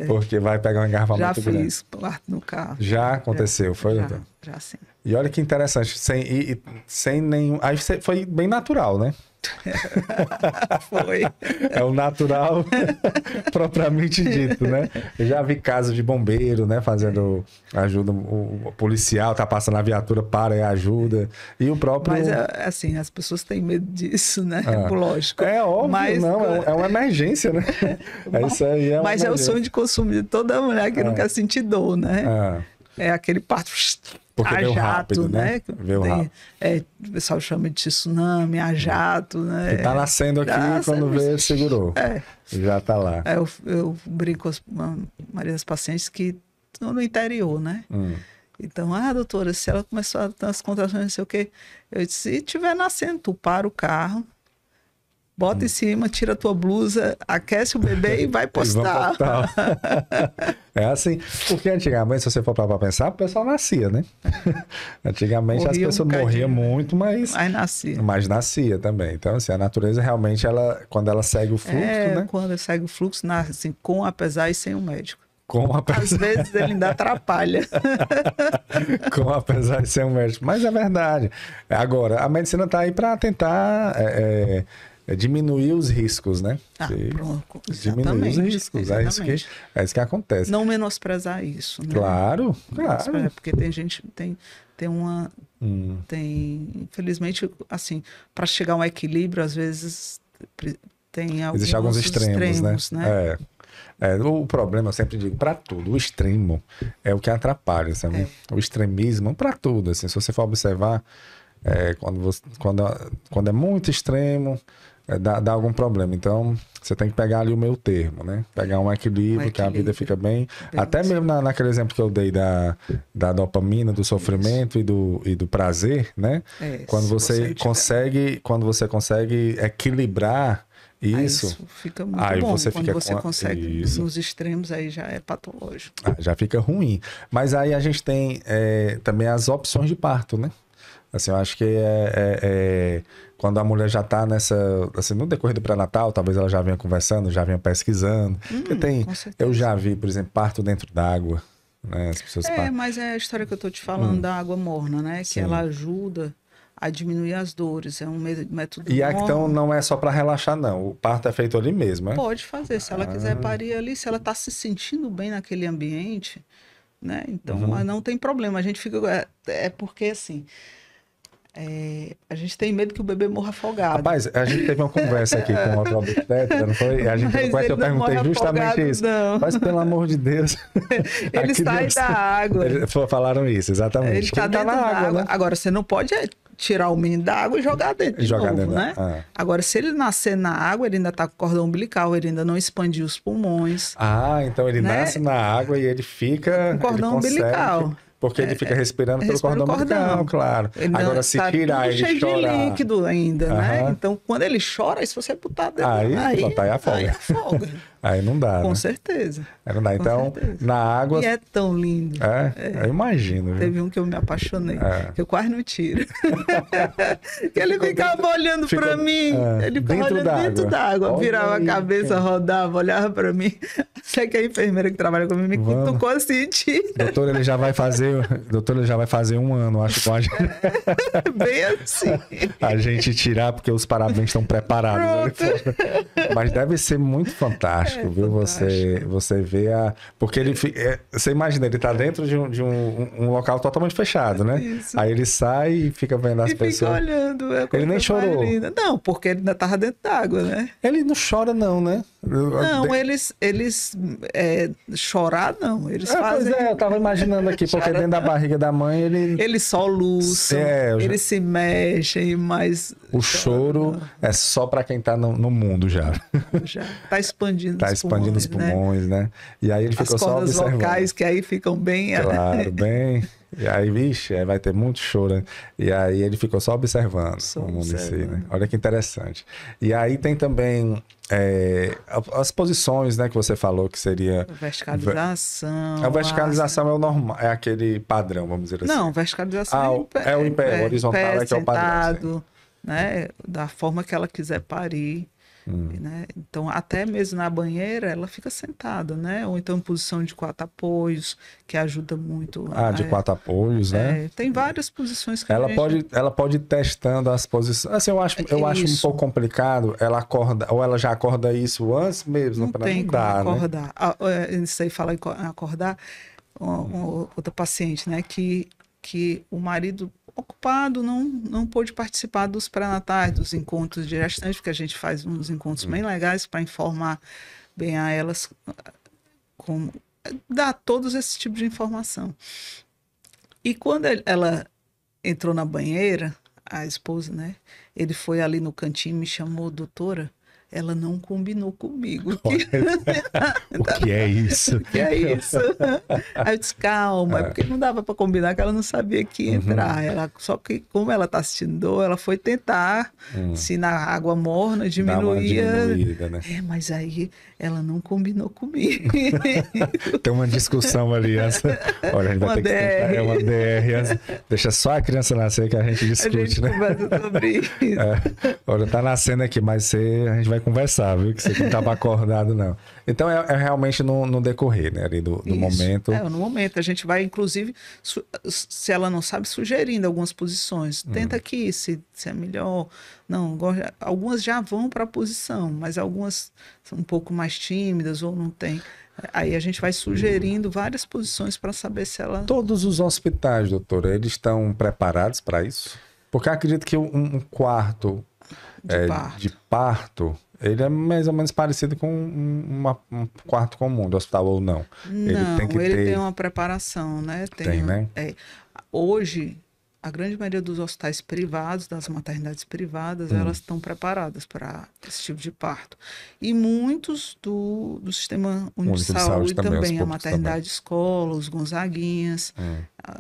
porque vai pegar um engarrafamento grande. Já fiz parte no carro. Já aconteceu, foi, doutor? Já sim. E olha que interessante, sem nenhum... Aí foi bem natural, né? Foi. É o natural propriamente dito, né? Eu já vi casos de bombeiro, né? Fazendo ajuda, o policial tá passando a viatura, para e ajuda. E o próprio... Mas, assim, as pessoas têm medo disso, né? Lógico. É óbvio, mas, é uma emergência, né? Isso aí é mas é o sonho de consumo de toda mulher que não quer sentir dor, né? É aquele parto porque a veio jato, rápido, né? Veio rápido. O pessoal chama de tsunami, a jato, né? Que tá nascendo aqui, quando vê, segurou. Já tá lá. Eu brinco com a maioria das pacientes que estão no interior, né? Então, doutora, se ela começou a ter as contrações, não sei o quê, eu disse, se tiver nascendo, tu para o carro, bota em cima, tira a tua blusa, aquece o bebê e vai postar. É assim, porque antigamente, se você for para pensar, o pessoal nascia, né? Antigamente as pessoas morriam muito, mas nascia também. Então, assim, a natureza realmente, quando ela segue o fluxo, né? Quando segue o fluxo, nasce assim, com, apesar e sem o médico. Às vezes ele ainda atrapalha. Com, apesar de ser um médico. Mas é verdade. Agora, a medicina está aí para tentar... diminuir os riscos, né? Pronto. Diminuir os riscos. É isso que acontece. Não menosprezar isso, né? Claro. Porque tem gente, tem uma... infelizmente, assim, para chegar a um equilíbrio, às vezes tem existem alguns extremos, né? O problema, eu sempre digo, para tudo, o extremo é o que atrapalha, sabe? O extremismo, para tudo, assim, se você for observar, quando é muito extremo, dá algum problema. Então, você tem que pegar ali o meio termo, né? Pegar um equilíbrio, que a vida fica bem. Até mesmo naquele exemplo que eu dei da dopamina, do sofrimento e do prazer, né? Quando você consegue equilibrar isso fica muito bom. Quando você consegue nos extremos, aí já é patológico. Já fica ruim. Mas aí a gente tem também as opções de parto, né? Assim, eu acho que quando a mulher já está assim, no decorrer do pré-natal, talvez ela já venha conversando, já venha pesquisando. Eu já vi, por exemplo, parto dentro d'água, né? As pessoas mas é a história que eu estou te falando da água morna, né? Que ela ajuda a diminuir as dores, é um método. E então não é só para relaxar, não. O parto é feito ali mesmo, né? Pode fazer, se ela quiser parir ali, se ela está se sentindo bem naquele ambiente, né? Então não tem problema. A gente fica. Porque assim. A gente tem medo que o bebê morra afogado. Rapaz, a gente teve uma conversa aqui com outra obstetra, não foi? A gente eu perguntei justamente afogado, isso. Não. Mas pelo amor de Deus. Ele sai da água. Falaram isso, exatamente. Ele está dentro da água. Né? Agora, você não pode tirar o menino da água e jogar dentro de novo, né? Agora, se ele nascer na água, ele ainda está com cordão umbilical, ele ainda não expandiu os pulmões. Então ele nasce na água e ele fica... Com cordão umbilical. Porque ele fica respirando pelo cordão umbilical, claro. Agora, se tirar, ele cheio chora... de líquido ainda, né? Então, quando ele chora, se você botar dentro... Aí afoga. Aí não dá, Com certeza. Aí não dá. Então, na água... E é tão lindo. Eu imagino. Teve um que eu me apaixonei, que eu quase não tiro. Que ele ficava olhando pra mim. Ele ficava olhando dentro d'água. Virava a cabeça, rodava, olhava pra mim. Sei que a enfermeira que trabalha comigo me cutucou assim, doutor, ele já vai fazer 1 ano, acho, com a gente. Bem assim. A gente tirar, porque os parabéns estão preparados. Mas deve ser muito fantástico. fantástico, viu? fantástico. Você vê a... Porque ele você imagina, ele tá dentro de um local totalmente fechado, né? Isso. Aí ele sai e fica vendo as E pessoas. fica olhando. É a Ele nem coisa mais chorou. linda. Não, porque ele ainda tava dentro d'água, né? Ele não chora não, né? Não, eles chorar, não. Eles fazem... Pois é, eu tava imaginando aqui, porque dentro da barriga da mãe ele... Eles soluçam, eles se mexem, mas... O choro é só para quem tá no mundo já. Já tá expandindo Tá expandindo os pulmões, né? E aí ele ficou só observando. As cordas vocais que aí ficam bem... Claro, bem... E aí, vixe, aí vai ter muito choro, né? E aí ele ficou só observando o mundo em si, né? Olha que interessante. E aí tem também as posições, né, que você falou que seria... Verticalização. A verticalização é o normal, é aquele padrão, vamos dizer assim. Não, verticalização é o em pé, o horizontal é que é o padrão. Sentado, né? Da forma que ela quiser parir. Né? Então, até mesmo na banheira, ela fica sentada, né? Ou então em posição de 4 apoios, que ajuda muito. De 4 apoios, né? Tem várias posições que ela pode ir testando as posições. Assim, eu acho um pouco complicado ela acorda, ou ela já acorda isso antes mesmo, não para tem não como dar, acordar. Né? Isso aí fala em acordar, outra paciente, né? Que o marido ocupado não pôde participar dos pré-natais, dos encontros de gestantes, porque a gente faz uns encontros bem legais para informar bem a elas, dar todos esses tipos de informação. E quando ela entrou na banheira, a esposa, né? Ele foi ali no cantinho e me chamou, doutora. Ela não combinou comigo. O que é isso? O que é isso? Aí eu disse, calma, porque não dava para combinar, que ela não sabia que ia entrar. Só que, como ela está assistindo dor, ela foi tentar, se na água morna diminuía. Né? Mas aí ela não combinou comigo. Tem uma discussão ali. Olha, a gente vai ter que tentar. É uma DR. Deixa só a criança nascer que a gente discute, a gente conversa sobre isso. Olha, tá nascendo aqui, mas a gente vai conversar, viu? Que você não estava acordado, não. Então é realmente no decorrer, né? Ali do momento. No momento. A gente vai, inclusive, se ela não sabe, sugerindo algumas posições. Tenta aqui, se é melhor. Não, algumas já vão para a posição, mas algumas são um pouco mais tímidas ou não tem. Aí a gente vai sugerindo várias posições para saber se ela... Todos os hospitais, doutora, eles estão preparados para isso? Porque eu acredito que um quarto de parto, ele é mais ou menos parecido com um quarto comum do hospital, ou não? Ele tem uma preparação, né? Tem, né? Hoje, a grande maioria dos hospitais privados, das maternidades privadas, elas estão preparadas para esse tipo de parto. E muitos do Sistema Único de Saúde também, a maternidade escola, os Gonzaguinhas,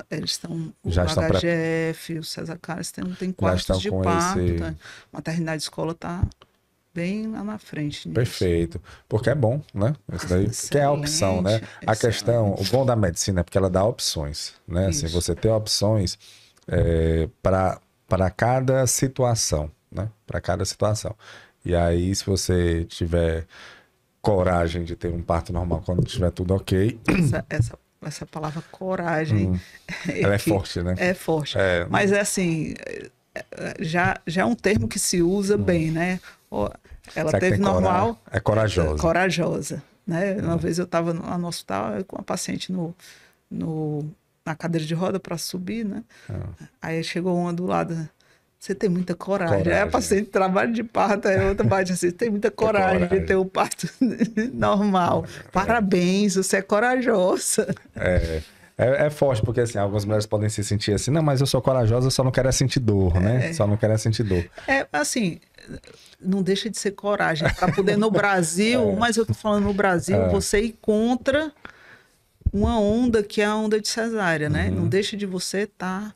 eles estão, o HGF, o César Carlos, tem quartos de parto. Tá? Maternidade escola está bem lá na frente nisso. Perfeito. Porque é bom, né? Isso daí, que é a opção, né? A questão, o bom da medicina é porque ela dá opções, né? Assim, você ter opções para cada situação, né? Para cada situação. E aí, se você tiver coragem de ter um parto normal quando estiver tudo ok... Essa palavra coragem... ela é forte, né? É forte. Mas é assim, já é um termo que se usa bem, né? Ela teve normal... É corajosa. Corajosa, né? Uma vez eu estava no hospital com uma paciente na cadeira de roda para subir, né? Aí chegou uma do lado, você tem muita coragem. Aí a paciente trabalho de parto, aí outra bate assim, tem muita coragem de ter um parto normal. Parabéns, você é corajosa. É forte, porque assim, algumas mulheres podem se sentir assim, não, mas eu sou corajosa, eu só não quero sentir dor, né? Só não quero sentir dor. Assim, não deixa de ser coragem. Para poder no Brasil, mas eu tô falando no Brasil, você ir contra uma onda que é a onda de cesárea, né? Não deixa de você tá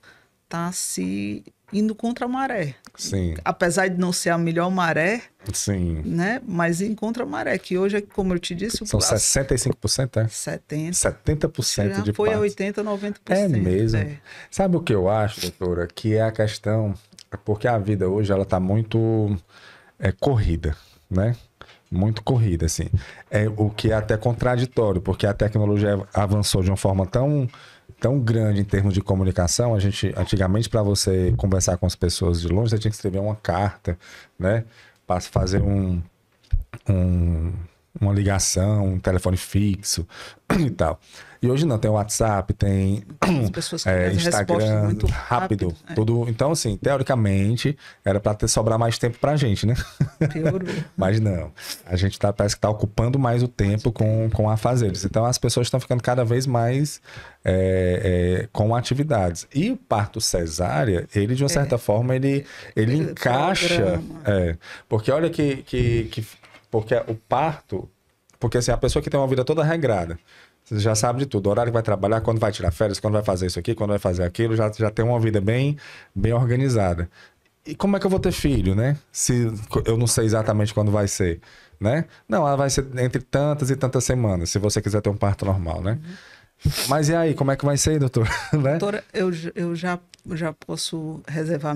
se indo contra a maré. Sim. Apesar de não ser a melhor maré, sim, né? Mas ir contra a maré, que hoje, como eu te disse... São 65%, é? 70% de foi a 80%, 90%. É mesmo. Sabe o que eu acho, doutora? Que é a questão... Porque a vida hoje, ela tá muito corrida, né? Muito corrida, assim. O que é até contraditório, porque a tecnologia avançou de uma forma tão grande em termos de comunicação. A gente, antigamente, para você conversar com as pessoas de longe, você tinha que escrever uma carta, né? Para fazer uma ligação, um telefone fixo e tal. E hoje não, tem WhatsApp, tem As pessoas que fazem respostas Instagram, muito rápido, é. tudo. Então, assim, teoricamente, era para sobrar mais tempo pra gente, né? Piorou. Mas não, a gente parece que está ocupando mais o tempo com afazeres. Então, as pessoas estão ficando cada vez mais com atividades. E o parto cesárea, ele, de uma certa forma, ele encaixa... porque olha porque o parto... Porque assim, a pessoa que tem uma vida toda regrada, você já sabe de tudo. O horário que vai trabalhar, quando vai tirar férias, quando vai fazer isso aqui, quando vai fazer aquilo, já tem uma vida bem organizada. E como é que eu vou ter filho, né? Se eu não sei exatamente quando vai ser, né? Não, ela vai ser entre tantas e tantas semanas, se você quiser ter um parto normal, né? Mas e aí, como é que vai ser, doutor? Doutora, eu já posso reservar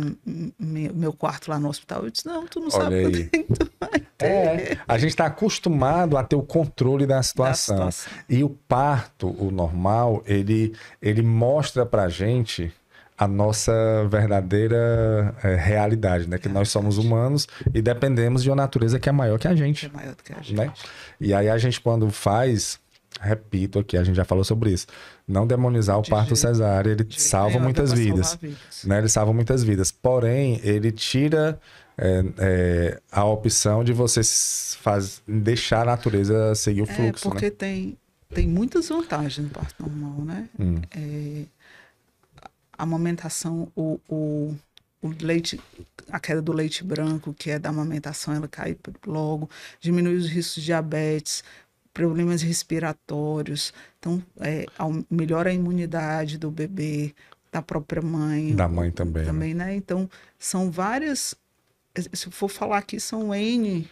meu quarto lá no hospital? Eu disse, não, tu não sabe quando é que tu vai ter. A gente está acostumado a ter o controle da situação. E o parto, o normal, ele mostra pra gente a nossa verdadeira realidade, né? Que nós somos humanos e dependemos de uma natureza que é maior que a gente. É maior do que a gente. Né? E aí a gente, quando faz... Repito aqui, a gente já falou sobre isso. Não demonizar o parto cesárea, ele salva muitas vidas. Né? Ele salva muitas vidas. Porém, ele tira a opção de você deixar a natureza seguir o fluxo. Porque né? tem muitas vantagens no parto normal, né? A amamentação, o leite, a queda do leite branco, que é da amamentação, ela cai logo, diminui os riscos de diabetes, problemas respiratórios, então melhora a imunidade do bebê, da própria mãe. Da mãe também, né? Então, são várias, se eu for falar aqui, são N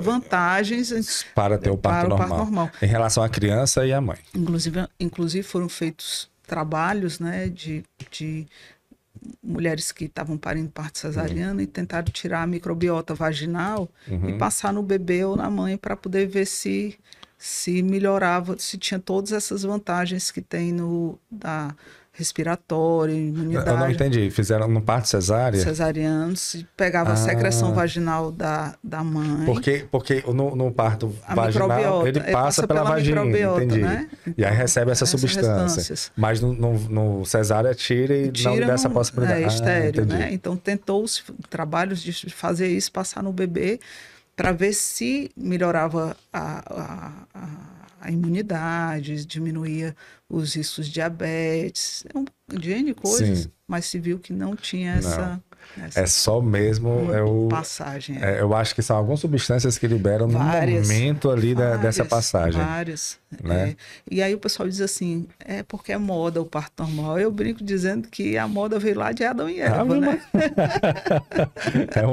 vantagens para ter o parto normal. Em relação à criança e à mãe. Inclusive foram feitos trabalhos, né, de mulheres que estavam parindo parto cesariano e tentaram tirar a microbiota vaginal e passar no bebê ou na mãe para poder ver se melhorava, se tinha todas essas vantagens que tem da respiratória, imunidade. Eu não entendi. Fizeram no parto cesárea? Cesariano, se pegava a secreção vaginal da mãe. Porque no parto vaginal ele passa pela vagina, entendi. Né? E aí recebe essa substância. Mas no cesárea tira e não dá essa possibilidade. É estéreo, né? Então tentou-se trabalhos de fazer isso, passar no bebê, para ver se melhorava a imunidade, diminuía os riscos de diabetes, de N coisas, sim, mas se viu que não tinha essa é só mesmo passagem. Eu acho que são algumas substâncias que liberam no momento ali dessa passagem. Várias. Né? E aí o pessoal diz assim, porque é moda o parto normal. Eu brinco dizendo que a moda veio lá de Adão e Eva, né? É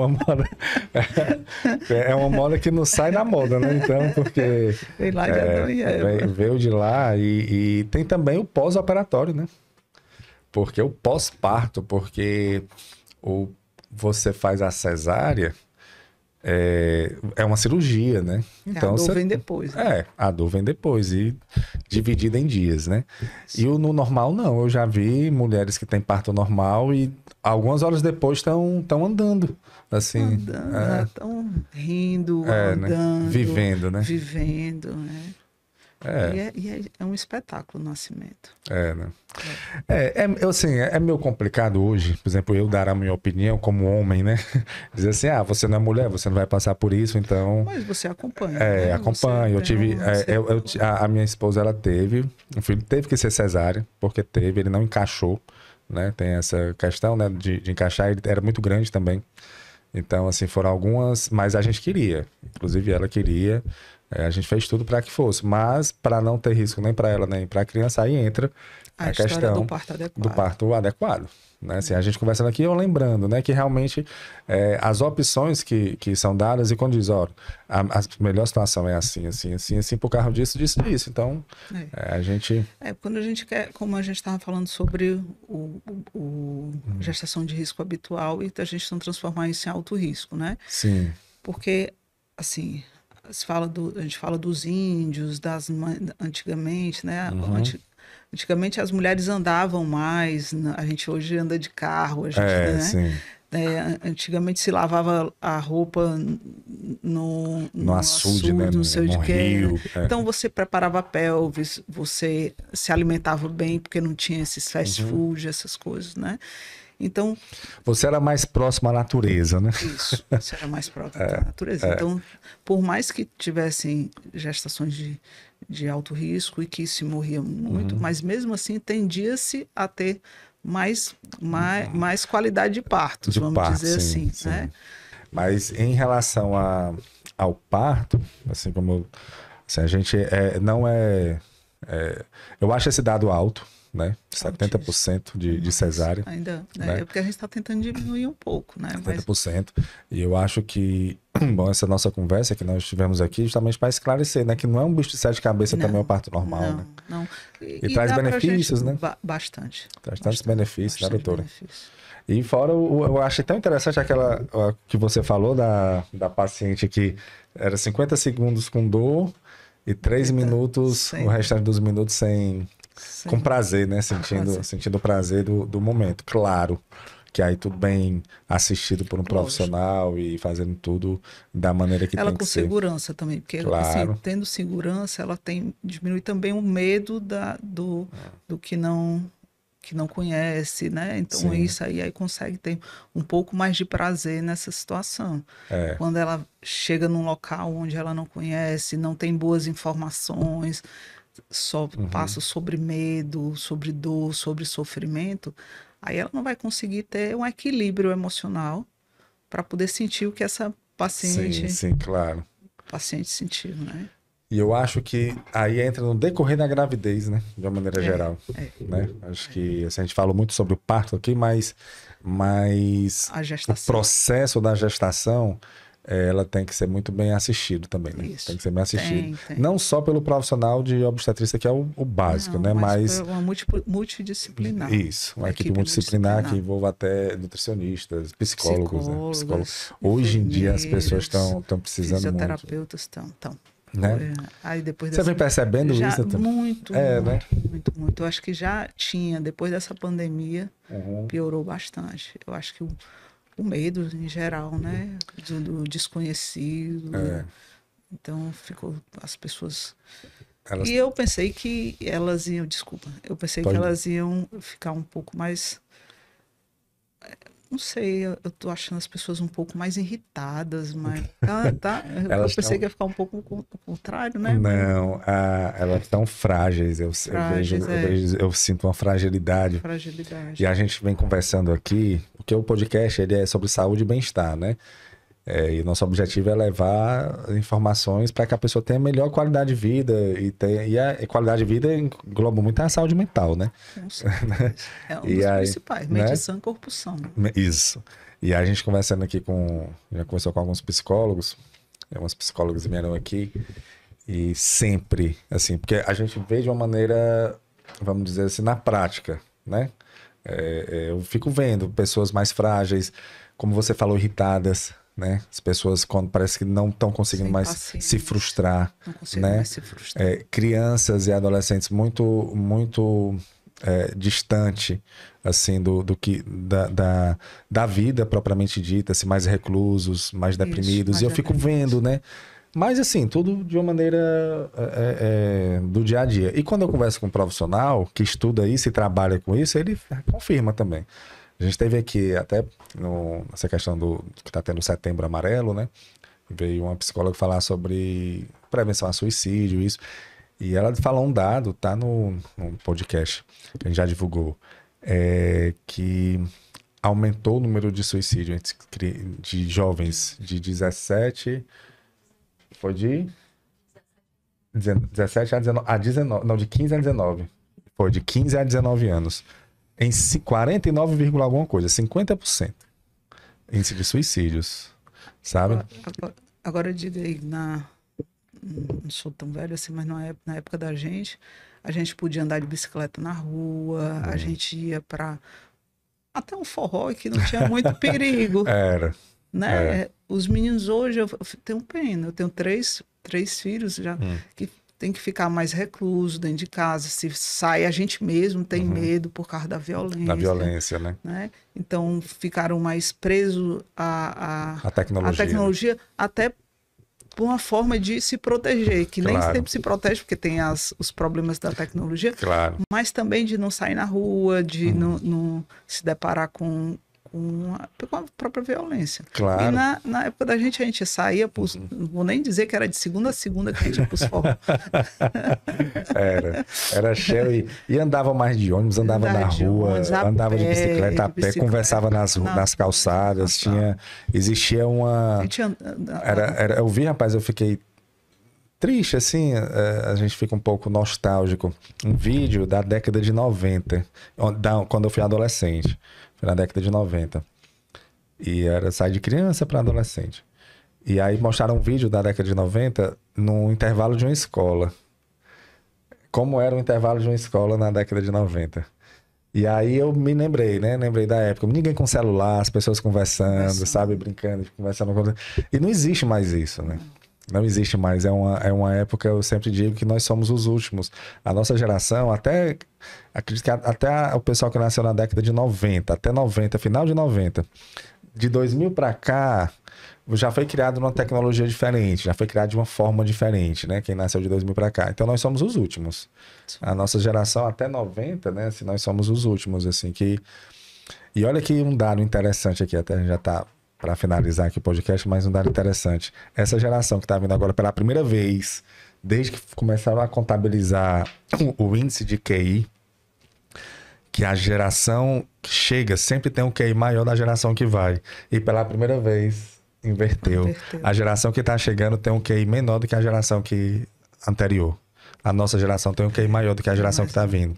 uma moda que não sai da moda, né? Então, porque... Veio lá de Adão e Eva. Veio de lá e tem também o pós-operatório, né? Porque o pós-parto, porque... você faz a cesárea, é uma cirurgia, né? Então, a dor vem depois. Né? A dor vem depois e dividida em dias, né? E no normal, não. Eu já vi mulheres que têm parto normal e algumas horas depois estão andando. Assim, estão rindo, andando. Né? Vivendo, né? Vivendo, né? E é um espetáculo o nascimento. Né? Assim, é meio complicado hoje, por exemplo, eu dar a minha opinião como homem, né? Dizer assim, você não é mulher, você não vai passar por isso, então... Mas você acompanha. Né? Acompanho. Eu tive... a minha esposa, ela teve... O filho teve que ser cesárea, porque ele não encaixou, né? Tem essa questão, né? De encaixar, ele era muito grande também. Então, assim, foram algumas... Mas a gente queria. Inclusive, ela queria... a gente fez tudo para que fosse, mas para não ter risco nem para ela nem para a criança, aí entra a questão do parto adequado. Né? Assim, a gente conversando aqui, eu lembrando, né, que realmente as opções que são dadas, e quando diz, a melhor situação é assim, por causa disso. Então, a gente... quando a gente quer, como a gente estava falando sobre gestação de risco habitual, e a gente não transformar isso em alto risco, né? Sim. Porque, assim... a gente fala dos índios, antigamente, né? Antigamente as mulheres andavam mais, a gente hoje anda de carro, né? Sim. Antigamente se lavava a roupa no açude, né? não sei no de que. rio. Então você preparava a pelvis, você se alimentava bem, porque não tinha esses fast food, essas coisas, né? Então... Você era mais próximo à natureza, né? Isso, você era mais próximo da natureza. Então, por mais que tivessem gestações de alto risco e que se morria muito, mas mesmo assim tendia-se a ter mais qualidade de partos, vamos dizer assim, sim. né? Mas em relação ao parto, assim como assim, a gente não eu acho esse dado alto, né? 70% de cesárea. Ainda, né? É porque a gente está tentando diminuir um pouco, né? 70%. E eu acho que, bom, essa nossa conversa que nós tivemos aqui, justamente para esclarecer, né? Que não é um bicho de sete cabeças também o parto normal, né? Não. E traz benefícios, né? Bastante. Traz tantos benefícios, né, doutora? Benefício. E fora, eu achei tão interessante aquela que você falou da paciente que era 50 segundos com dor e 3 minutos, o restante dos minutos com prazer, né? Sentindo o prazer do momento. Claro que aí tudo bem assistido por um profissional e fazendo tudo da maneira que tem que ser. Ela com segurança também, porque assim, tendo segurança, ela diminui também o medo do que não conhece, né? Então isso aí consegue ter um pouco mais de prazer nessa situação. Quando ela chega num local onde ela não conhece, não tem boas informações, só passa sobre medo, sobre dor, sobre sofrimento, aí ela não vai conseguir ter um equilíbrio emocional para poder sentir o que essa paciente, claro. paciente sentiu, né? E eu acho que aí entra no decorrer da gravidez, né? De uma maneira geral. Né? Acho que assim, a gente falou muito sobre o parto aqui, mas o processo da gestação, ela tem que ser muito bem assistido também, né? Tem que ser bem assistido. Não só pelo profissional de obstetrícia, que é o básico, né? Mas uma multidisciplinar. Isso, uma equipe multidisciplinar que envolve até nutricionistas, psicólogos. Né? Hoje em dia as pessoas estão precisando muito. Fisioterapeutas estão. Né? Aí depois Você vem percebendo isso? Muito, né? muito. Eu acho que já tinha, depois dessa pandemia, piorou bastante. Eu acho que o medo em geral, né? Do desconhecido. Então ficou as pessoas... E eu pensei que elas iam... Desculpa. Eu pensei que elas iam ficar um pouco mais... Não sei, eu tô achando as pessoas um pouco mais irritadas, mas... Eu pensei que ia ficar um pouco o contrário, né? Não, elas estão frágeis. Eu sinto uma fragilidade. E a gente vem conversando aqui, porque o podcast ele é sobre saúde e bem-estar, né? E o nosso objetivo é levar informações para que a pessoa tenha melhor qualidade de vida. E a qualidade de vida engloba muito a saúde mental, né? É um dos principais, mente sã, corpo são. Isso. E a gente conversando aqui já conversou com alguns psicólogos, umas psicólogas vieram aqui, e sempre, assim, porque a gente vê de uma maneira, vamos dizer assim, na prática, né? Eu fico vendo pessoas mais frágeis, como você falou, irritadas, né? As pessoas quando parece que não estão conseguindo mais se frustrar, não conseguem né? mais se frustrar. Crianças e adolescentes muito distante assim do que da vida propriamente dita, assim, mais reclusos, mais deprimidos. E eu fico vendo, né? Mas assim, tudo de uma maneira do dia a dia. E quando eu converso com um profissional que estuda isso e trabalha com isso, ele confirma também. A gente teve aqui até nessa questão que está tendo o Setembro Amarelo, né? Veio uma psicóloga falar sobre prevenção a suicídio, isso. E ela falou um dado, tá no podcast, que a gente já divulgou, que aumentou o número de suicídio de jovens de 17... Foi de 17 a 19, não, de 15 a 19. Foi de 15 a 19 anos. Em 49, alguma coisa, 50%. Índice de suicídios, sabe? Agora diga aí, não sou tão velho assim, mas na época da gente, a gente podia andar de bicicleta na rua, a gente ia para até um forró que não tinha muito perigo. Era. Né? Os meninos hoje, eu tenho pena, eu tenho três filhos já que tem que ficar mais recluso dentro de casa. Se sai, a gente mesmo tem medo por causa da violência. Da violência, né? Então, ficaram mais presos à tecnologia, até por uma forma de se proteger, que nem sempre se protege, porque tem os problemas da tecnologia, mas também de não sair na rua, de não se deparar com a própria violência. E na época da gente, a gente saía, não vou nem dizer que era de segunda a segunda que a gente ia pros forró. Era cheio e andava mais de ônibus, andava na rua, andava de bicicleta a pé, conversava nas calçadas, existia uma... eu vi, rapaz, eu fiquei triste, assim, a gente fica um pouco nostálgico. Um vídeo da década de 90, quando eu fui adolescente. Foi na década de 90. E sai de criança para adolescente. E aí mostraram um vídeo da década de 90 no intervalo de uma escola. Como era o intervalo de uma escola na década de 90. E aí eu me lembrei, né? Lembrei da época. Ninguém com celular, as pessoas conversando, sabe? Brincando, conversando. E não existe mais isso, né? Não existe mais. É uma época, eu sempre digo que nós somos os últimos. A nossa geração, acredito que até o pessoal que nasceu na década de 90, até 90, final de 90, de 2000 para cá, já foi criado uma tecnologia diferente, já foi criado de uma forma diferente, né? Quem nasceu de 2000 para cá. Então, nós somos os últimos. A nossa geração, até 90, né? Assim, nós somos os últimos, assim, que... E olha que um dado interessante aqui, até a gente já tá... para finalizar aqui o podcast, mais um dado interessante. Essa geração que está vindo agora pela primeira vez, desde que começaram a contabilizar o índice de QI, que a geração que chega sempre tem um QI maior da geração que vai. E pela primeira vez, inverteu. A geração que está chegando tem um QI menor do que a geração anterior. A nossa geração tem um QI maior do que a geração que está vindo.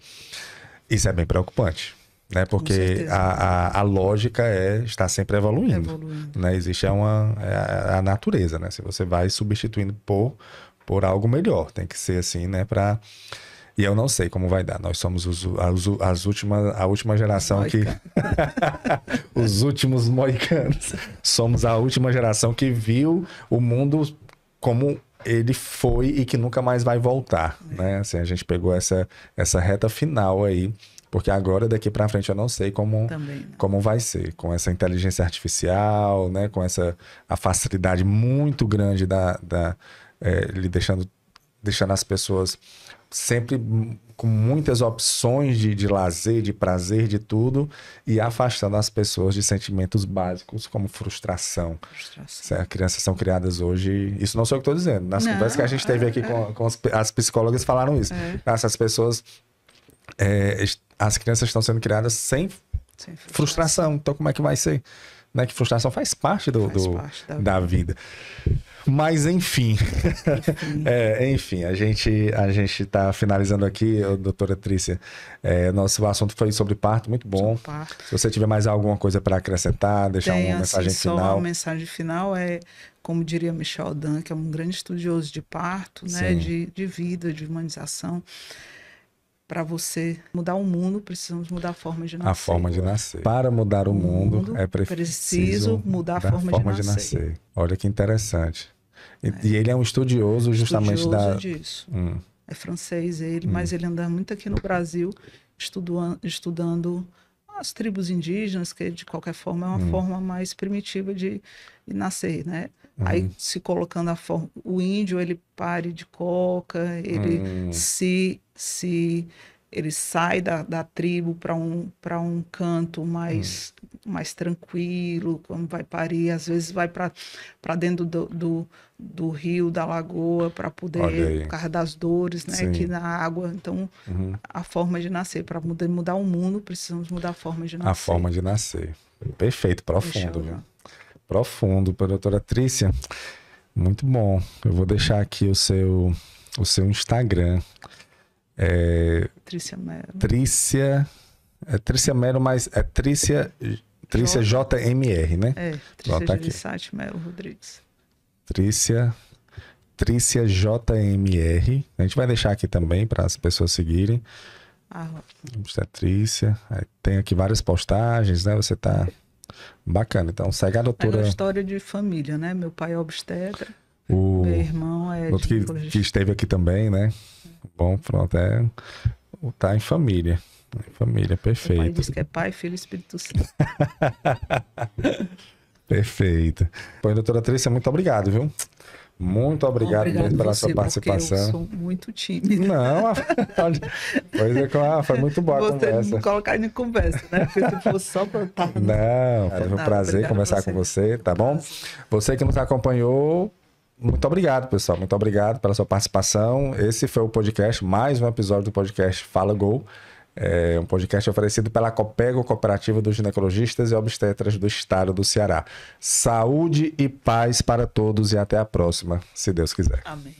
Isso é bem preocupante. Né? Porque a lógica está sempre evoluindo. Né? Existe a natureza, né? Se você vai substituindo por algo melhor, tem que ser assim, né? E eu não sei como vai dar. Nós somos a última geração que... Os últimos moicanos. Somos a última geração que viu o mundo como ele foi e que nunca mais vai voltar. Né? Assim, a gente pegou essa reta final aí. Porque agora, daqui para frente, eu não sei como vai ser. Com essa inteligência artificial, né? Com a facilidade muito grande ele deixando as pessoas sempre com muitas opções de lazer, de prazer, de tudo, e afastando as pessoas de sentimentos básicos como frustração. As crianças são criadas hoje... Isso não sou eu que estou dizendo. Nas conversas que a gente teve aqui com as psicólogas falaram isso. Essas pessoas... as crianças estão sendo criadas sem frustração. Então, como é que vai ser? Né? Que frustração faz parte da vida. Mas, enfim. Enfim, a gente está finalizando aqui, doutora Trícia. Nosso assunto foi sobre parto, muito bom. Se você tiver mais alguma coisa para acrescentar, deixar uma mensagem final. A mensagem final como diria Michel Dan, que é um grande estudioso de parto, né? De vida, de humanização. Para você mudar o mundo, precisamos mudar a forma de nascer. A forma de nascer. Para mudar o mundo, é preciso mudar a forma de nascer. Olha que interessante. E ele é um estudioso justamente disso. É francês ele, mas ele anda muito aqui no Brasil estudando as tribos indígenas, que de qualquer forma é uma forma mais primitiva de nascer, né? Aí se colocando o índio, ele pare de coca, ele ele sai da tribo para um canto mais tranquilo, quando vai parir, às vezes vai para dentro do rio, da lagoa, para poder, por causa das dores, né, aqui na água. Então, a forma de nascer, para mudar o mundo, precisamos mudar a forma de nascer. A forma de nascer. Perfeito, profundo, viu? Profundo, doutora Trícia. Muito bom. Eu vou deixar aqui o seu Instagram. Trícia Melo. Trícia Melo, mas é Trícia JMR, né? Trícia Gelissati Melo Rodrigues. Trícia JMR. A gente vai deixar aqui também para as pessoas seguirem. Trícia. Tem aqui várias postagens, né? Você tá bacana. Então segue a doutora. É uma história de família, né? Meu pai é obstetra. O Meu irmão é outro que esteve aqui também, né? Bom, pronto, tá em família. Em família, perfeito. O pai diz que é Pai, Filho e Espírito Santo. Perfeito. Pois, doutora Trícia, muito obrigado, viu? Muito obrigado mesmo pela sua participação. Eu sou muito tímida. Não, foi muito boa a conversa. Você me colocar em conversa, né? Porque se fosse só pra estar... Não, foi um prazer conversar com você, tá bom? Você que nos acompanhou, muito obrigado, pessoal. Muito obrigado pela sua participação. Esse foi o podcast, mais um episódio do podcast Fala Gol. É um podcast oferecido pela Copego, Cooperativa dos Ginecologistas e Obstetras do Estado do Ceará. Saúde e paz para todos e até a próxima, se Deus quiser. Amém.